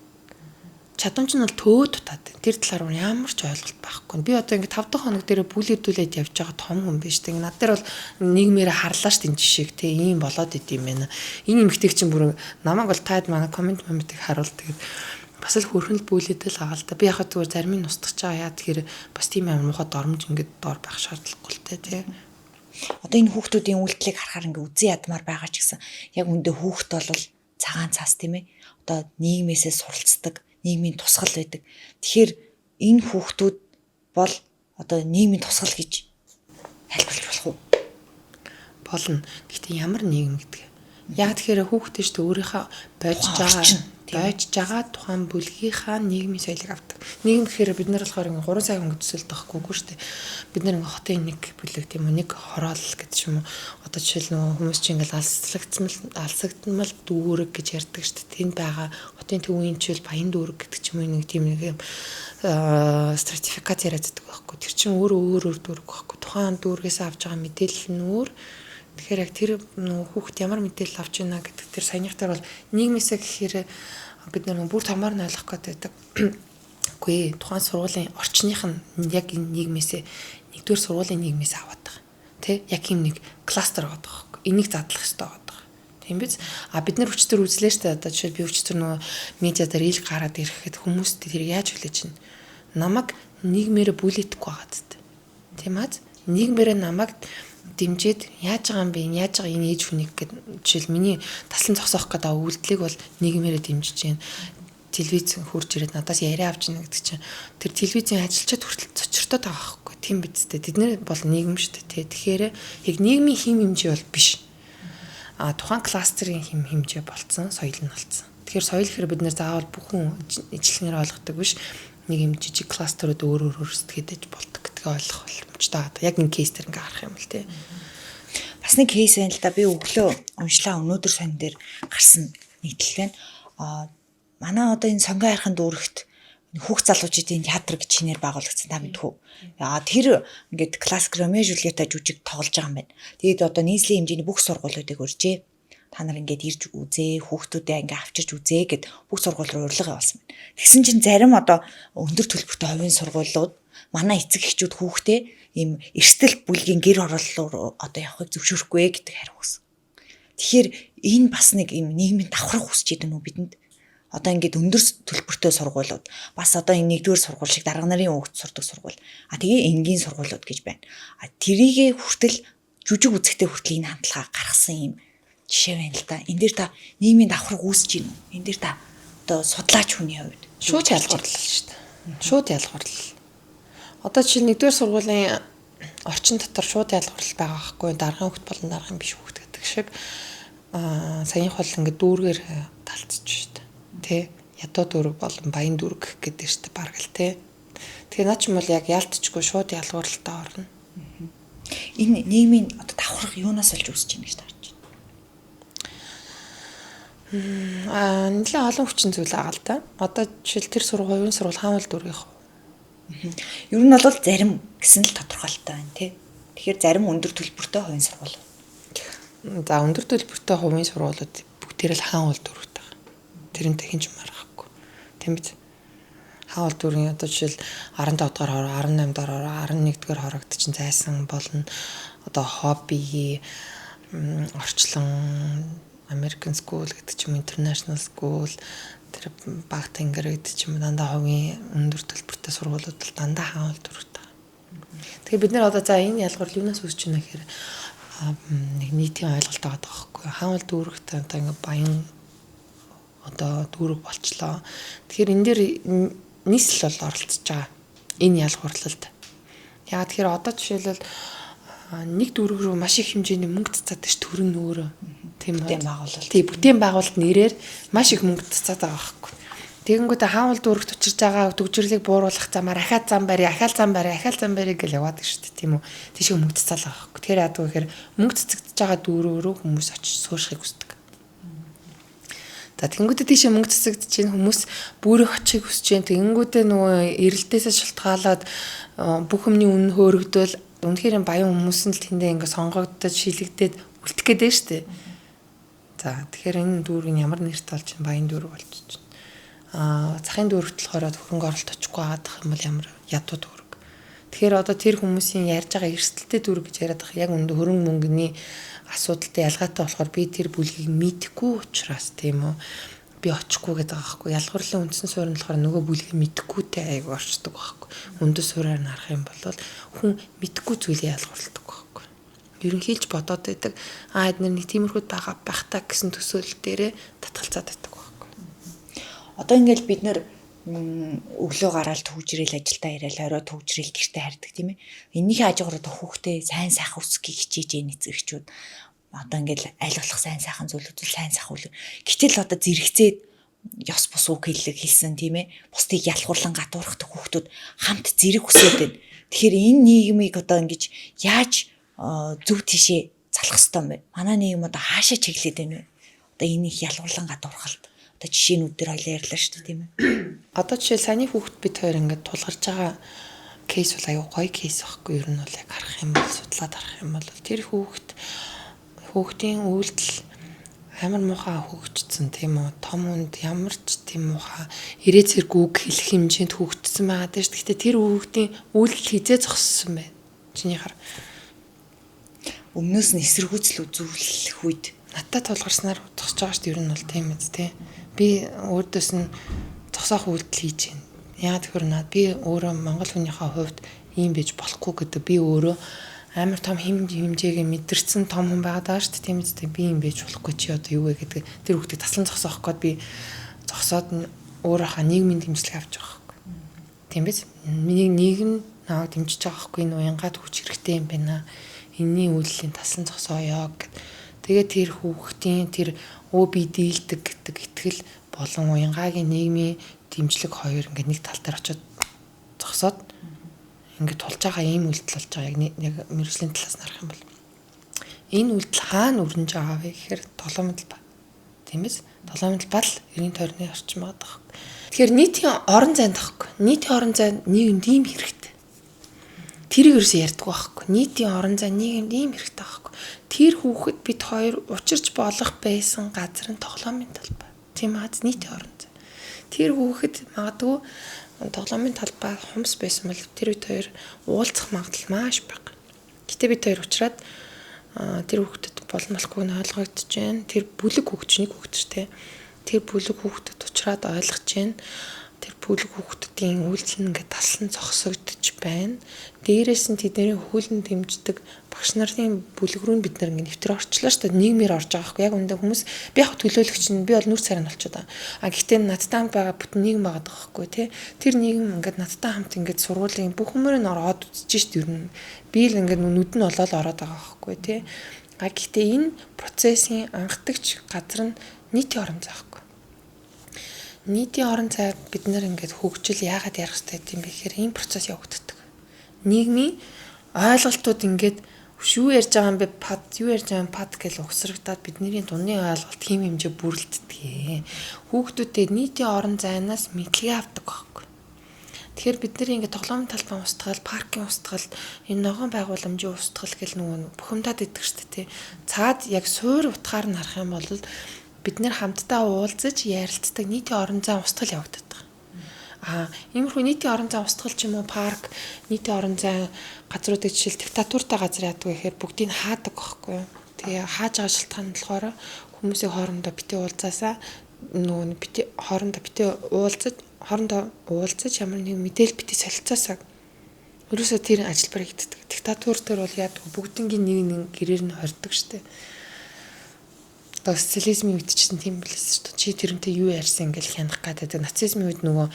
Чадамж нь бол төө дутаад байна. Тэр талаар ямар ч ойлголт байхгүй. Би одоо ингэ 5 дахь хоног дээр бүлэдүүлээд явж байгаа том хүн биш. Тэг над дээр бол нийгмээрээ харлаа ш тийм жишээг те ийм болоод идэм байна. Энэ эмэгтэй чинь бүр намайг бол таад манай комент моментыг харуул тэгээд бас л хөрхөн л бүлэдэл байгаа л да. Би яхад зүгээр зарим нь устгах байгаа яа тэгэхээр бас тийм амар муухай дормж ингээд доор байх шаардлагагүй л те. Одоо энэ хүүхдүүдийн үйлдэлийг харахаар ингээ үзэн ядмаар байгаа ч гэсэн яг үндэ хүүхд бол цагаан цаас тийм ээ. Одоо нийгмээсээ суралцдаг, нийгмийн тусгал байдаг. Тэгэхээр энэ хүүхдүүд бол одоо нийгмийн тусгал гэж тайлбарлаж болох уу? Болно. Гэхдээ ямар нийгэм гэдэг. Яг тэгэхээр хүүхдээ ч өөрийнхөө байж байгаа тухайн бүлгийнхаа нийгмийн соёлыг авдаг. Нийгэм гэхээр бид нар болохоор 3 сая хүн төсөөлд байхгүй шүү дээ. Бид нар хотын нэг бүлэг тийм үү нэг хороол гэдэг ч юм уу. Одоо жишээл нөгөө хүмүүс чинь ингээл алсагдмал дүүрэг гэж ярьдаг шүү дээ. Тэнд байгаа хотын төвийн жишээл баян дүүрэг гэдэг ч юм уу нэг тийм нэг стратификат яриаддаг байхгүй. Тэр чинь өөр дүүрэг байхгүй. Тухайн дүүргээс авч байгаа мэдээлэл нь өөр. Тэгэхээр яг тэр хүүхд ямар мэдээлэл авч байна гэдэг тэр саяныхтар бол нийгмээсээ гэхээр бид нар бүр томоор нь ойлгох гээд байдаг. Үгүй тухайн сургуулийн орчных нь яг энэ нийгмээсээ нэгдүгээр сургуулийн нийгмээс аваад байгаа. Тэ яг юм нэг кластер аваад байгаа байхгүй. Энийг задлах хэрэгтэй аваад байгаа. Тийм биз? Бид нар өчтөр үзлээ штэ одоо жишээ би өчтөр нөгөө медиа дээр ил гараад ирэхэд хүмүүс тэр яаж хүлээж чинь намайг нийгмээрээ бүлээдэхгүй байгаа гэдэг. Тийм аз? Нийгмээрээ намайг дэмжиж яаж байгаа юм бэ? Яаж байгаа энэ ээж хүнийг гэдэг жишээл миний таслан зогсоох гэдэг үйлдэлийг бол нийгмээрээ дэмжиж байна. Телевиз хурж ирээд надаас яриа авч ийн гэдэг чинь тэр телевизийн ажилчид хүртэл цочртоод байгаа байхгүй. Тийм биз дээ. Тэд нэр бол нийгэм шүү дээ. Тэгэхээр яг нийгмийн хим хэмжээ бол биш. Тухайн кластерын хим хэмжээ болцсон, соёл нь болцсон. Тэгэхээр соёл гэхээр бид нэр заавал бүхэн ижилхнээр ойлгодог биш. Нэг юм жижиг кластерууд өөр сэтгэдэж болдог гэдгийг ойлгох боломжтой. Яг энэ кейс дээр ингээ харах юм л тий. Бас нэг кейс байна л да. Би өглөө уншлаа өнөөдөр сонь дээр гарсан нийтлэл байна. Манай одоо энэ сонгон хайрхан дүүрэгт хүүхд залуучуудын театр гэж чинээр байгуулагдсан та мэдхүү. Тэр ингээд классик Ромео Жюльетта жүжиг тоглож байгаа юм байна. Тэгээд одоо нийслэлийн хэмжээний бүх сургуулиудыг урьжээ. Та нар ингээд ирж үзээ, хүүхдүүдээ ингээд авчирч үзээ гэд бүх сургууль руу урилга явуулсан байна. Тэгсэн чинь зарим одоо өндөр төлбөртэй хувийн сургуулиуд манай эцэг эхчүүд хүүхдээ ийм эрсдэл бүлгийн гэр хорооллоор одоо явахыг зөвшөөрөхгүй гэдэг хариу өгсөн. Тэгэхээр энэ бас нэг юм нийгмийн давхрах хүсэж идэв нү бидэнд. Одоо ингээд өндөр төлбөртэй сургуулиуд бас одоо энэ нэгдүгээр сургууль шиг дарга нарын хүүхд сурдаг сургууль. Тэгээ энгийн сургуулиуд гэж байна. Тэрийгэ хүртэл жүжиг үзэхтэй хүртэл энэ хандлага гаргасан юм жишээ байна л да. Энд дээр та нийгмийн давхраг үүсэж байна. Энд дээр та одоо судлаач хүний хувьд шууд ялгуурлал шүү дээ. Шууд ялгуурлал. Одоо жишээ нэгдүгээр сургуулийн орчин дотор шууд ялгуурлал байгаа байхгүй даргын хүүхд болон даргын биш хүүхд гэдэг шиг саяхан бол ингээд дүүргээр талцж шүү дээ. Тэ ядуу дүүрэг болон баян дүүрэг гэдэг шүү дээ бараг л тэ. Тэгээ наа ч юм бол яг ялтчгүй шууд ялгуурлалтаа орно. Энэ нийгмийн одоо давхрах юунаас олж үүсэж байна гэж таарч байна. Нэлээд олон хүчин зүйл байгаа л да. Одоо жишээл тэр оюун сургууль хаанвал дүүргийнх. Ер нь бол зарим гэсэн л тодорхойлолтой байна тий. Тэгэхээр зарим өндөр төлбөртэй хувийн сургууль. За өндөр төлбөртэй хувийн сургуулиуд бүгдээр л хаанвал дүүргтэй. Тэрнтэй хинч марахгүй. Тийм биз? Хаанвал дүүргийн одоо жишээл 15 дугаар хороо, 18 дугаар хороо, 11 дугаар хороогт чинь зайсан болно. Одоо хобби орчлон American School гэдэг ч юм International School тэр баг тэнгэр гэдэг ч юм дандаа хувийн өндөр төлбөртэй сургуулиуд л дандаа хаанвал дүүргтэй. Тэгэхээр бид нэр одоо за энэ ялгуурлал юунаас үүсэж байна гэхээр нэг нийтийн ойлголт байгаа байхгүй. Хаанвал дүүргтэй одоо ингээ баян одоо дүүрэг болчлоо. Тэгэхээр энэ дээр нийслэл бол оролцож байгаа. Энэ ялгуурлалд. Яа тэгэхээр одоо жишээлбэл нэг дүүрэг рүү маш их хэмжээний мөнгө цацаад ш төрн өөрөө тийм бүтээн байгуулалт. Тийм бүтээн байгуулалт нэрээр маш их мөнгө цацаад байгаа байхгүй. Тэгэнгүүт хаанвал дүүрэгт учирж байгаа төгжрлийг бууруулах замаар ахаад зам барья, ахаал зам барья гэж яваад шүү дээ тийм үү. Тийш мөнгө цацаал байгаа байхгүй. Тэгэхээр яадаг вэ гэхээр мөнгө цацагдж байгаа дүүрэг рүү хүмүүс очиж сууршихыг хүсдэг. За тэгэнгүүтээ тийшээ мөнгө цацагдж чинь хүмүүс бүрэх очийг хүсэж чинь тэгэнгүүтээ нөгөө эрэлтээсээ шалтгаалаад бүх юмны үнэ хөөрөгдөл үнэхээр баян хүмүүс нь л тэндээ ингээ сонгогдож шилэгдээд үлдэх гээд байна шүү дээ. За тэгэхээр энэ дүүрэг ямар нэртэй болж чинь баян дүүрэг болчих чинь. Захын дүүрэгт болохоор хөрөнгө оруулалт очихгүй байгаадах юм бол ямар ядуу дүүрэг. Тэгэхээр одоо тэр хүмүүсийн ярьж байгаа эрсдэлтэй дүүрэг гэж яриад байгаа яг өндө хөрөнгө мөнгөний асуудалтай ялгаатай болохоор би тэр бүлгийг мэдэхгүй учраас тийм үү би очихгүй гэдэг байгаа байхгүй. Ялгуурлалын үндсэн суурь нь болохоор нөгөө бүлгийг мэдэхгүйтэй айг орчдөг байхгүй. Үндсэн суурьаар нь харах юм бол хүн мэдэхгүй зүйлийг ялгуурладаг байхгүй. Ерөнхийлж бодоод байдаг. Эдгээр нэг тиймэрхүүд байгаа байх та гэсэн төсөөлөл дээрээ татгалзаад байдаг байхгүй. Одоо ингээл бид нэр өглөө гараад төвжрэл ажилдаа ирээл орой төвжрэл гэртээ хардаг тийм ээ. Энийхээ хажуугаар одоо хүүхдээ сайн сайхан үсгийг хичээж яаны зэрэгчүүд одоо ингээл аль болох сайн сайхан зүйл үзэл сайн сайхан үл. Гэтэл одоо зэрэгцээд ёс бус үг хэлсэн тийм ээ. Бусдыг ялгуурлан гадуурхдаг хүүхдүүд хамт зэрэг хүсээд байна. Тэгэхээр энэ нийгмийг одоо ингэж яаж зөв тишээ залах ёстой юм бэ? Манай нийгэм одоо хаашаа чиглээд байна вэ? Одоо энийг ялгуурлан гадуурхалт одоо жишээнүүд дээр хоёлаа ярьлаа шүү дээ тийм ээ. Одоо жишээ саяны хүүхэд бид хоёр ингээд тулгарч байгаа кейс бол аюу гоё кейс байхгүй юу? Ер нь бол яг харах юм бол судлаад харах юм бол тэр хүүхдийн үйлдэл амар муухай хөгжсөн тийм үү? Том хүнд ямар ч тийм муухай ирээ зэрэг үг хэлэх хэмжээнд хөгжсөн байгаа даа шүү. Гэхдээ тэр хүүхдийн үйлдэл хизээ зогссон байна. Чиний хар. Өмнөөс нь эсэргүүцэл үзүүлэх үед надад тулгарснаар зогсож байгаа шүү. Ер нь бол тийм үст тийм. Би өөрдөөс нь зогсоох үйлдэл хийж байна. Яагаад тэгэхээр би өөрөө монгол хүнийхээ хувьд ийм байж болохгүй гэдэг би өөрөө амар том хэмжээгээ мэдэрсэн том хүн байгаа даа шүү дээ. Тийм үстэй би ийм байж болохгүй чи одоо юу вэ гэдэг тэр хүүхдийг таслан зогсоох гээд би зогсоод өөрийнхөө нийгмийн дэмжлэг авч байгаа байхгүй. Тийм биз? Нийгэм наваг дэмжиж байгаа байхгүй энэ уянгаад хүч хэрэгтэй юм байна. Энийний үйлдлийн таслан зогсооё гэд. Тэгээд тэр хүүхдийн тэр би дийлдэг гэдэг итгэл болон уянгагийн нийгмийн дэмжлэг хоёр ингээд нэг тал дээр очиод зогсоод ингээд тулж байгаа ийм үйлдэл болж байгаа яг мэргэжлийн талаас нь харах юм бол энэ үйлдэл хаана өрнөж байгаа вэ гэхээр толгойн талбай. Тийм биз? Толгойн талбай л эрийн тойрны орчим байгаа даа. Тэгэхээр нийтийн орон зайд тахгүй. Нийтийн орон зайд нийгэмд ийм хэрэгтэй. Тэрийг ерөөсөө ярьдаг байхгүй. Нийтийн орон зай нийгэмд ийм хэрэгтэй байхгүй. Тэр хүүхэд бид хоёр учирч болох байсан газар нь тоглоомын талбай. Тийм аз нийтийн орон зай. Тэр хүүхэд магадгүй тоглоомын талбай хумс байсан бол тэр бид хоёр уулзах магадлал маш бага. Гэтэ бид хоёр уулзраад тэр хүүхдэд болохгүй нь ойлгогдож байна. Тэр бүлэг хөгжнийг хөгжтэй. Тэр бүлэг хүүхдэд уучраад ойлгож байна. Тэр бүлэг хүүхдүүдийн үйлдэл нь ингээд талсан зогсогдож байна. Дээрээс нь тэдний хөлн дэмждэг багш нарын бүлэг рүү бид нар ингээд нэвтэр орчлоо шүү дээ. Нийгмээр орж байгаа байхгүй. Яг үндэ хүмүүс би яг төлөөлөгч нь би бол нүр царай нь болчиход байгаа. А гэхдээ надтай хамт байгаа бүтэн нийгэм байгаа байхгүй тий. Тэр нийгэм ингээд надтай хамт ингээд сургуулийн бүх хүмүүрээ ороод үзэж шүү дээ. Ер нь би л ингээд нүд нь олоод ороод байгаа байхгүй тий. А гэхдээ энэ процессын анхдагч газар нь нийтийн орон зай байхгүй. Нийтийн орон зай бид нар ингээд хөгжил яагаад ярих хэрэгтэй юм бэ гэхээр энэ процесс явагддаг. Нийгмийн ойлголтууд ингээд юу ярьж байгаа юм бэ пад юу ярьж байгаа юм пад гэж угсрагдаад бидний дуны ойлголт хэм хэмжээ бүрэлддэг. Хүүхдүүдэд нийтийн орон зайнаас мэдлэгээ авдаг байхгүй. Тэгэхээр бид нар ингээд тоглоомын талбай устгал, паркийн устгал, энэ ногоон байгууламжийн устгал гэл нөгөө бухимдаад идэх шүү дээ. Цаад яг суур утгаар нь харах юм бол бид нэр хамтдаа уулзаж ярилцдаг нийтийн орон зай устгал явагдаад байгаа. Иймэрхүү нийтийн орон зай устгал ч юм уу парк, нийтийн орон зай газруудыг жишээл диктатуртай газар яадаг гэхээр бүгдийг хаадаг байхгүй юу. Тэгээ хааж байгаа шалтгаан нь болохоор хүмүүсийн хоорондоо битээ уулзаасаа нөгөө битээ хоорондоо уулзаж ямар нэг мэдээлэл битээ солилцоосаа ерөөсөө тэр ажилбар хийдэг. Диктатур төр бол яадаг бүгднгийн нэг гэрээр нь хордог штеп. Социализмын үед ч тийм билээс шүү дээ. Чи тэрнтэй юу ярьсан ингээл хянах гэдэг. Нацизмын үед нөгөө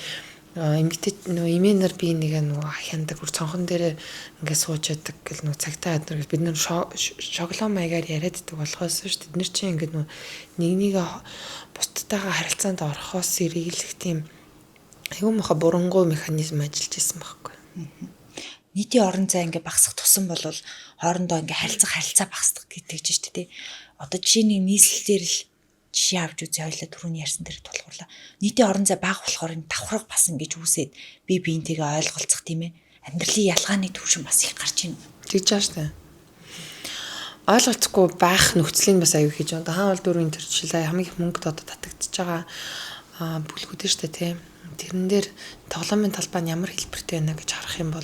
эмгтэй нөгөө имэнер би нэг нөгөө хяндаг бүр цонхон дээр ингээд сууж яадаг гэл нөгөө цагтаа адэр бид нар шоглоо маягаар яриад идэг болохоос шүү дээ. Бид нар чи ингээд нөгөө нэг бусдтайгаа харилцаанд орохоос сэргийлэх тийм аюу муха бурангуй механизм ажиллаж исэн байхгүй. Нийтийн орон зай ингээ багасах тусам бол хоорондоо ингээ харилцаа багасдаг гэдэг чинь шүү дээ. Одоо жишээний нийслэлээр л жишээ авч үзье хоёлаа түрүүний ярьсан дээр тулгуурлаа. Нийтийн орон зай бага болохоор энэ давхраг бас ингэж үүсээд би биентэйгээ ойлголцох тийм ээ. Амьдралын ялгааны төвшин бас их гарч ийн. Тэгж байгаа шүү дээ. Ойлголцохгүй байх нөхцөлийн бас аюу хийж байгаа. Хаан бол дөрвийн төр жишээ хамгийн их мөнгөд одоо татагдчихж байгаа бүлгүүд шүү дээ тийм. Тэрэн дээр тоглоомын талбай нь ямар хэлбэртэй байна гэж харах юм бол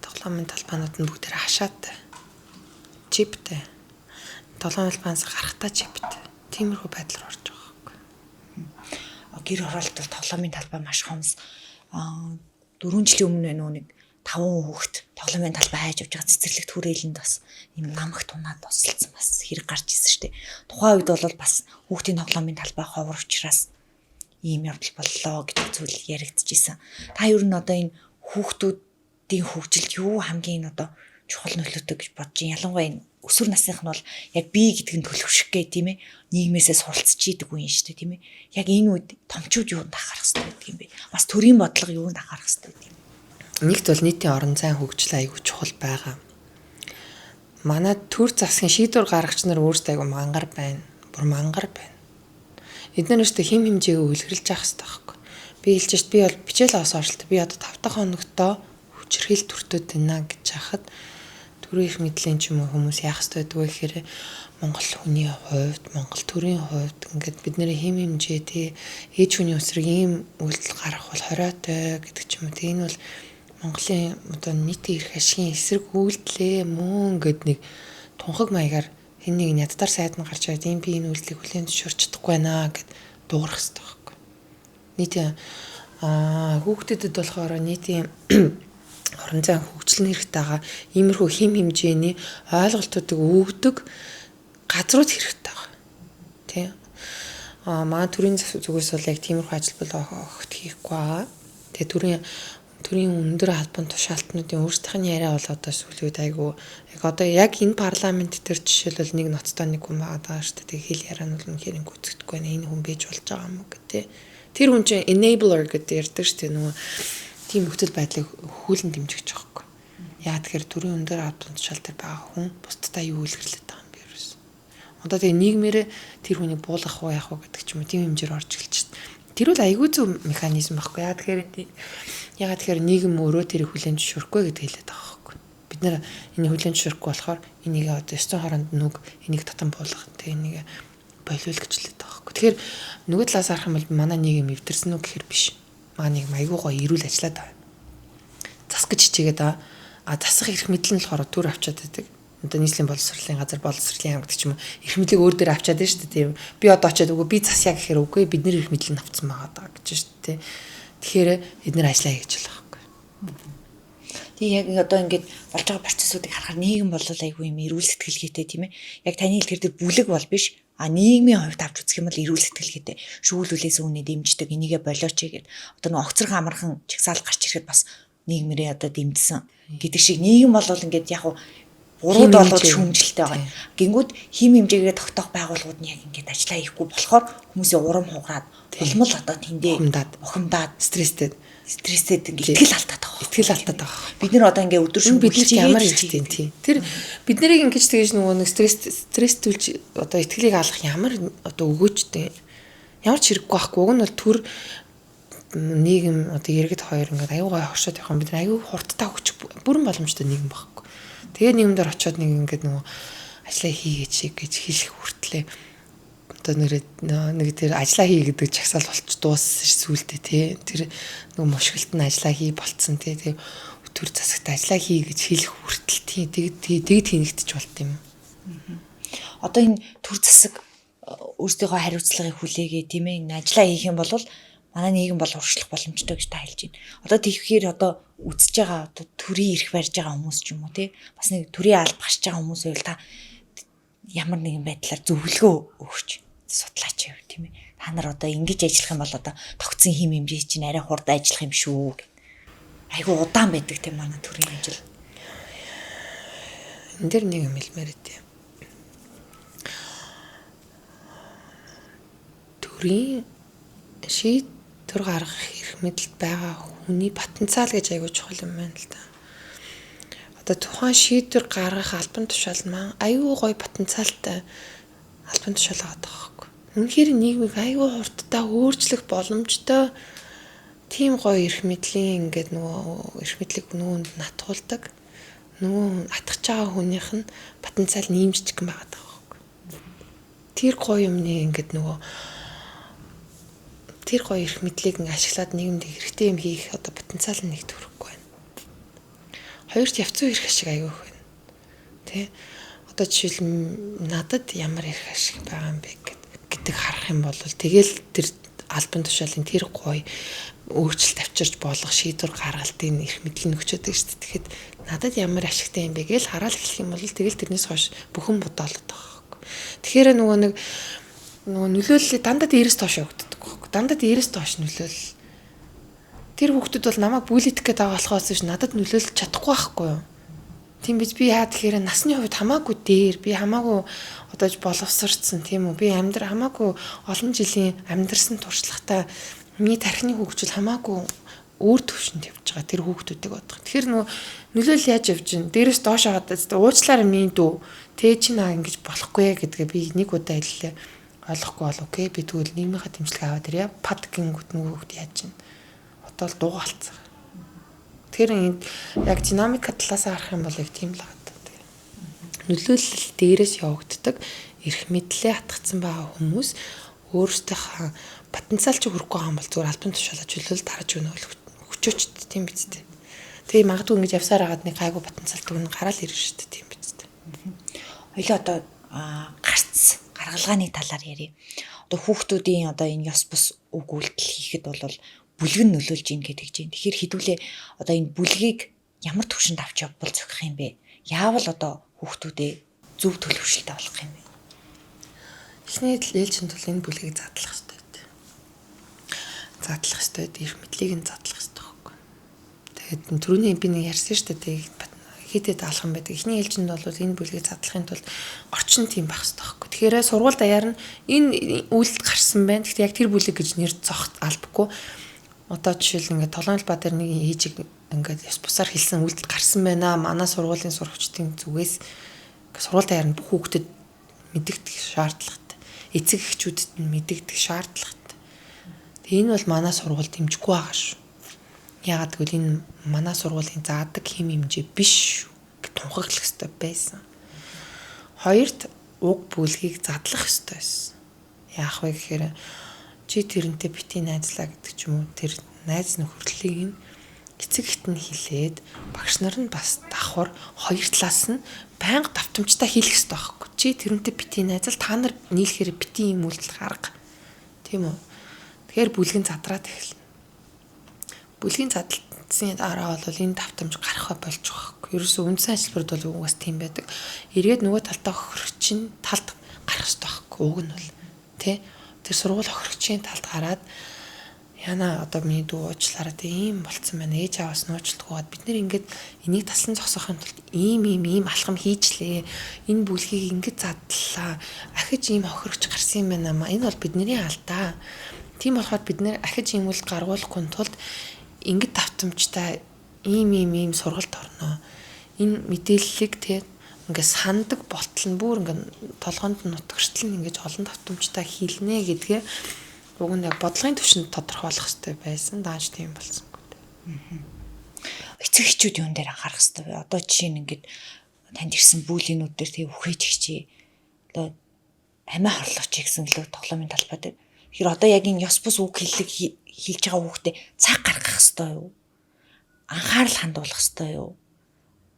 тоглоомын талбаанууд нь бүгд хашаатай. Чиптэй. Тоглоомын талбаанаас гарахтаа чиптэй. Тиймэрхүү байдлаар орж байгаа байхгүй. Гэр оролт бол тоглоомын талбай маш хомс. 4 жилийн өмнө нэг 5 хүүхэд тоглоомын талбай хайж явж байгаа цэцэрлэгт хүрээлэнд бас юм намагт унаад тусалсан бас хэрэг гарч ирсэн шүү дээ. Тухайн үед бол бас хүүхдийн тоглоомын талбай ховор учраас ийм явдал боллоо гэдэг зүйл яригдчихсэн. Та юу н одоо энэ хүүхдүүдийн хөгжилд юу хамгийн одоо чухал нөлөөтэй гэж бодож байна. Ялангуяа энэ өсвөр насных нь бол яг би гэдэг нь төлөвшөх гээ тийм ээ. Нийгмээсээ суралцж идэг үе шүү дээ тийм ээ. Яг энэ үед томчууд юунд анхаарах хэрэгтэй гэдэг юм бэ? Бас төрийн бодлого юунд анхаарах хэрэгтэй гэдэг юм. Нэгт бол нийтийн орон зайн хөгжил аягүй чухал байгаа. Манай төр засгийн шийдвэр гаргагч нар өөрсдөө аягүй мангар байна. Бүр мангар байна. Эдгээр өөртөө хим хэмжээг үлгэрлж явах хэрэгтэй байхгүй. Би хэлж шít би бол бичээл авах оролт. Би одоо 5 дахь хоногтоо хүчрхийл төртөд байна гэж хахад төрийн их мэдлийн ч юм уу хүмүүс яах хэрэгтэй байдаг вэ гэхээр Монгол хүний хувьд, Монгол төрийн хувьд ингээд бидний хим хэмжээ тий ээж хүний өсрөг ийм үйлдэл гарах бол хориотой гэдэг ч юм уу. Энэ бол Монголын одоо нийтийн эрх ашигын эсрэг үйлдэлээ мөн гэд нэг тунхаг маягаар хэн нэг ядтар сайд нь гарч ирээд би энэ үйлдэлийг хүлээн зөвшөөрч чадахгүй байна гэд дуурах хэрэгтэй байхгүй. Нийтийн хүүхдэд болохоор нийтийн орон зайн хөгжил хэрэгтэй байгаа. Иймэрхүү хим хэмжээний ойлголтуудыг өгдөг газрууд хэрэгтэй байгаа. Тэ. Манай төрийн зүгээс бол яг тиймэрхүү ажил бол огт хийхгүй байгаа. Тэгээ төрийн өндөр албан тушаалтнуудын өөрсдийнх нь яриа бол одоо сүүлийн үед айгүй яг одоо яг энэ парламент дээр жишээлбэл нэг ноцтой нэг хүн байгаа шүү дээ. Хэл яриа нь бол үнэхээр гүцэхгүй байна. Энэ хүн бийж болж байгаа юм уу гэдэг. Тэр хүн чинь enabler гэдэг ярьдаг шүү дээ. Нөгөө тийм нөхцөл байдлыг хүүлэн дэмжиж байгаа байхгүй. Яа тэгэхээр төрийн өндөр албан тушаал дээр байгаа хүн бусдаа юу үлгэрлээд байгаа юм бэ ерөөс. Одоо тэгээ нийгмээрээ тэр хүнийг буулгах уу яах уу гэдэг ч юм уу тийм хэмжээр орж эхэлж байна. Тэр бол айгүй зөв механизм байхгүй. Ягаад тэгэхээр нийгэм өөрөө тэрийг хүлээн зөвшөөрөхгүй гэдэг хэлээд байгаа байхгүй. Бид нэр энийг хүлээн зөвшөөрөхгүй болохоор энийг одоо 9 хооронд нүг энийг татан буулгах тэгээ энийг болиул гэж хэлээд байгаа байхгүй. Тэгэхээр нөгөө талаас харах юм бол манай нийгэм эвдэрсэн үү гэхээр биш. Манай нийгэм айгүй гоё эрүүл ажиллаад байгаа. Зас гэж хичээгээд байгаа. засах эрх мэдэл нь болохоор төр авчаад байдаг. Одоо нийслэлийн боловсролын газар боловсролын аймагт ч юм уу эрх мэдлийг өөр дээр авчаад байна шүү дээ. Тийм. Би одоо очиад үгүй би засъя гэхээр үгүй бидний эрх мэдэл нь авцсан байгаа даа гэж шүү дээ. Тэгэхээр эдгээр ажиллаа хийж байгаа байхгүй. Тэг яг одоо ингээд болж байгаа процессуудыг харахаар нийгэм бол айгүй юм эрүүл сэтгэлгээтэй тийм ээ. Яг таны хэлдгээр тэр бүлэг бол биш. Нийгмийн хувьд авч үзэх юм бол эрүүл сэтгэлгээтэй. Шүүлүүлээс үнэ дэмждэг энийгээ болооч гэгээд одоо нэг огцрог амархан чагсаал гарч ирэхэд бас нийгмэрээ одоо дэмжсэн гэдэг шиг нийгэм бол ингээд яг урууд болоод шүүмжлэлтэй байгаа. Гингүүд хим хэмжээгээ тогтоох байгууллагууд нь яг ингээд ажиллаа хийхгүй болохоор хүмүүсийн урам хугараад улмал одоо тэндээ ухамдаад стресстэй ингээд итгэл алдаад байгаа. Бид нэр одоо ингээд өдөр шөнө бидлж ямар ихтэй тийм. Тэр бид нарыг ингэж тэгэж нөгөө нэг стресстүүлж одоо итгэлийг алгах ямар одоо өгөөжтэй ямар ч хэрэггүй байхгүй. Уг нь бол төр нийгэм одоо иргэд хоёр ингээд аюу гай хоршоод явах юм бид аюу хурдтай өгч бүрэн боломжтой нийгэм байхгүй. Тэгээ нийгэмдэр очиод нэг ингээд нөгөө ажиллаа хийгээч гэж хэлэх хүртлээ одоо нэг тэр ажиллаа хий гэдэг чагсаал болч дууссан сүултээ тий тэр нөгөө мушгилт нь ажиллаа хий болцсон тий тэр төр засагт ажиллаа хий гэж хэлэх хүртэл тий тэгээд хийнэгдэж болт юм. Одоо энэ төр засаг өөрсдийнхөө хариуцлагыг хүлээгээ тийм ээ энэ ажиллаа хийх юм бол манай нийгэм бол урагшлах боломжтой гэж та хэлж байна. Одоо тэгэхээр одоо үзэж байгаа одоо төрийн эрх барьж байгаа хүмүүс ч юм уу тий бас нэг төрийн алба гарч байгаа хүмүүс байвал та ямар нэгэн байдлаар зөвлөгөө өгч судлаач яв тийм ээ. Та нар одоо ингэж ажиллах юм бол одоо тогтсон хим хэмжээ чинь арай хурд ажиллах юм шүү. Айгу удаан байдаг тийм манай төрийн ажил. Энд дэр нэг юм хэлмээр дээ. Төрийн шийдвэр гаргах эрх мэдэлд байгаа хүний потенциал гэж айгуу чухал юм байна л да. Одоо тухайн шийдвэр гаргах албан тушаал маань айгүй гоё потенциалтай албан тушаал байгаа байхгүй. Үнэхээр нийгмийг айгүй хурдтай өөрчлөх боломжтой тийм гоё эрх мэдлийн ингээд нөгөө эрх мэдлийг нөгөөнд натгуулдаг. Нөгөө атгах байгаа хүнийх нь потенциал нэмжчих юм байгаа байхгүй. Тэр гоё юмны ингээд нөгөө тэр гоё эрх мэдлийг ашиглаад нийгэмд хэрэгтэй юм хийх одоо потенциал нь нэг төрөхгүй байна. Хоёрт явцсан эрх ашиг аягүй байна. Тэ? Одоо жишээл надад ямар эрх ашиг байгаа юм бэ гэдэг харах юм бол тэгэл тэр албан тушаалын тэр гоё өөрчлөлт авчирч болох шийдвэр гаргалтын эрх мэдэл нөгчөөд гэж тэгэхэд надад ямар ашигтай юм бэ гэж хараад эхлэх юм бол тэгэл тэрнээс хойш бүхэн бодоолоод байгаа байхгүй. Тэгэхээр нөгөө нөлөөлөл дандаа дээрээс доош явагддаг байхгүй. Дандаа дээрээс доош нөлөөлөл. Тэр хүүхдүүд бол намайг бүлийдэх гээд байгаа болохоос биш надад нөлөөлж чадахгүй байхгүй юу? Тийм биз би яа тэгэхээр насны хувьд хамаагүй дээр би хамаагүй одоож боловсрцсан тийм үү? Би хамаагүй олон жилийн амьдрсан туршлагатай миний тархины хөгжил хамаагүй өөр төвшөнд явж байгаа тэр хүүхдүүдийг бодох. Тэгэхээр нөлөөлөл яаж явж гин? Дээрээс доош хагаад уучлаарай минь дүү. Тэ чи наа ингэж болохгүй гэдгээ би нэг удаа хэллээ. Ойлгохгүй бол окей би тэгвэл нийгмийнхаа дэмжлэг аваад ирье. Пад гингүүт нөгөө хүүхд яаж гин? Одоо л дуугаалцсан. Тэгэхээр яг динамика талаас харах юм бол яг тийм л байгаа. Нөлөөлөл дээрээс явагддаг эрх мэдлээ хатгацсан байгаа хүмүүс өөрсдийнхөө потенциал ч хүрхгүй байгаа юм бол зүгээр албан тушаалаа чөлөөлөлд харж өгнө өгчөөч тийм биз дээ. Тэгээ магадгүй ингэж явсаар хагаад нэг гайгүй потенциал дүн гараал ирнэ шүү дээ тийм биз дээ. Хоёлоо одоо гаргалгааны талаар ярив. Одоо хүүхдүүдийн одоо энэ ёс бус үг үйлдэл хийхэд бол бүлэг нь нөлөөлж ийн гэдэг чинь. Тэгэхээр хэдүүлээ одоо энэ бүлгийг ямар төвшөнд авч явбал зөвхөх юм бэ? Яавал одоо хүүхдүүдээ зөв төлөвшөлтэй болгох юм бэ? Эхний ээлжинд бол энэ бүлгийг задлах хэрэгтэй дээ. Задлах хэрэгтэй, эрх мэдлийг нь задлах хэрэгтэй байхгүй. Тэгээд түрүүний би нэг ярьсан шүү дээ. Хийдэд алхам байдаг. Эхний ээлжинд бол энэ бүлгийг задлахын тулд орчин тийм байх хэрэгтэй байхгүй. Тэгэхээр сургууль даяар нь энэ үйлдэл гарсан байна. Гэхдээ яг тэр бүлэг гэж нэр зогт албагүй. Одоо жишээл ингээд Толгойнолбаа дээр нэг ээжиг ингээд яс бусаар хэлсэн үйлдэл гарсан байна. Манай сургуулийн сурагчдын зүгээс сургууль даяар нь бүх хүүхдэд мэдэгдэх шаардлагатай. Эцэг эхчүүдэд нь мэдэгдэх шаардлагатай. Тэгээ энэ бол манай сургууль дэмжихгүй байгаа шүү. Яагаад гэвэл энэ манай сургуулийн заадаг хэм хэмжээ биш шүү гэж тунхаглах хэрэгтэй байсан. Хоёрт уг бүлгийг задлах хэрэгтэй байсан. Яах вэ гэхээр чи тэрнтэй бити найзлаа гэдэг ч юм уу тэр найз нөхөрлөлийг нь эцэг эхт нь хэлээд багш нар нь бас давхар хоёр талаас нь байнга давтамжтай хийх хэрэгтэй байхгүй. Чи тэрүүнтэй бити найзал та нар нийлэхээр бити юм үйлдэл гарга. Тийм үү? Тэгэхээр бүлгийн задраад эхэлнэ. Бүлгийн задлтсны дараа бол энэ давтамж гарах болж байгаа байхгүй. Ерөөсөө үндсэн ажилбарт бол угаас тийм байдаг. Эргээд нөгөө талтаа хохирогчийн талд гарах хэрэгтэй байхгүй. Уг нь бол тий. Тэр сургууль хохирогчийн талд гараад яна одоо миний дүү уучлаарай тийм болцсон байна. Ээж аваас нууцлахгүйгээд бид нэр ингээд энийг таслан зогсоохын тулд ийм алхам хийжлээ. Энэ бүлгийг ингээд задлаа. Ахиж ийм хохирогч гарсан юм байна маа. Энэ бол бидний алдаа. Тийм болохоор бид нэр ахиж ийм үйл гаргуулахгүй тулд ингээд давтамжтай ийм сургалт орно. Энэ мэдээллийг тий ингээд сандаг болтол нь бүр ингээд толгоонд нь нутагшдал нь ингээд олон давтамжтай хийлнэ гэдгээ уг нь яг бодлогын түвшинд тодорхойлох хэрэгтэй байсан. Дааж тийм болсонгүй. Эцэг эхчүүд юун дээр анхаарах хэрэгтэй вэ? Одоо жишээ нь ингээд танд ирсэн бүлийнүүд дээр тэг үхэж гिचээ. Одоо амиа хорлооч гэсэн лөө тоглоомын талбай дээр. Тэгэхээр одоо яг энэ ёс бус үг хэлж байгаа хүүхдээ цаг гаргах хэрэгтэй юу? Анхаарал хандуулах хэрэгтэй юу?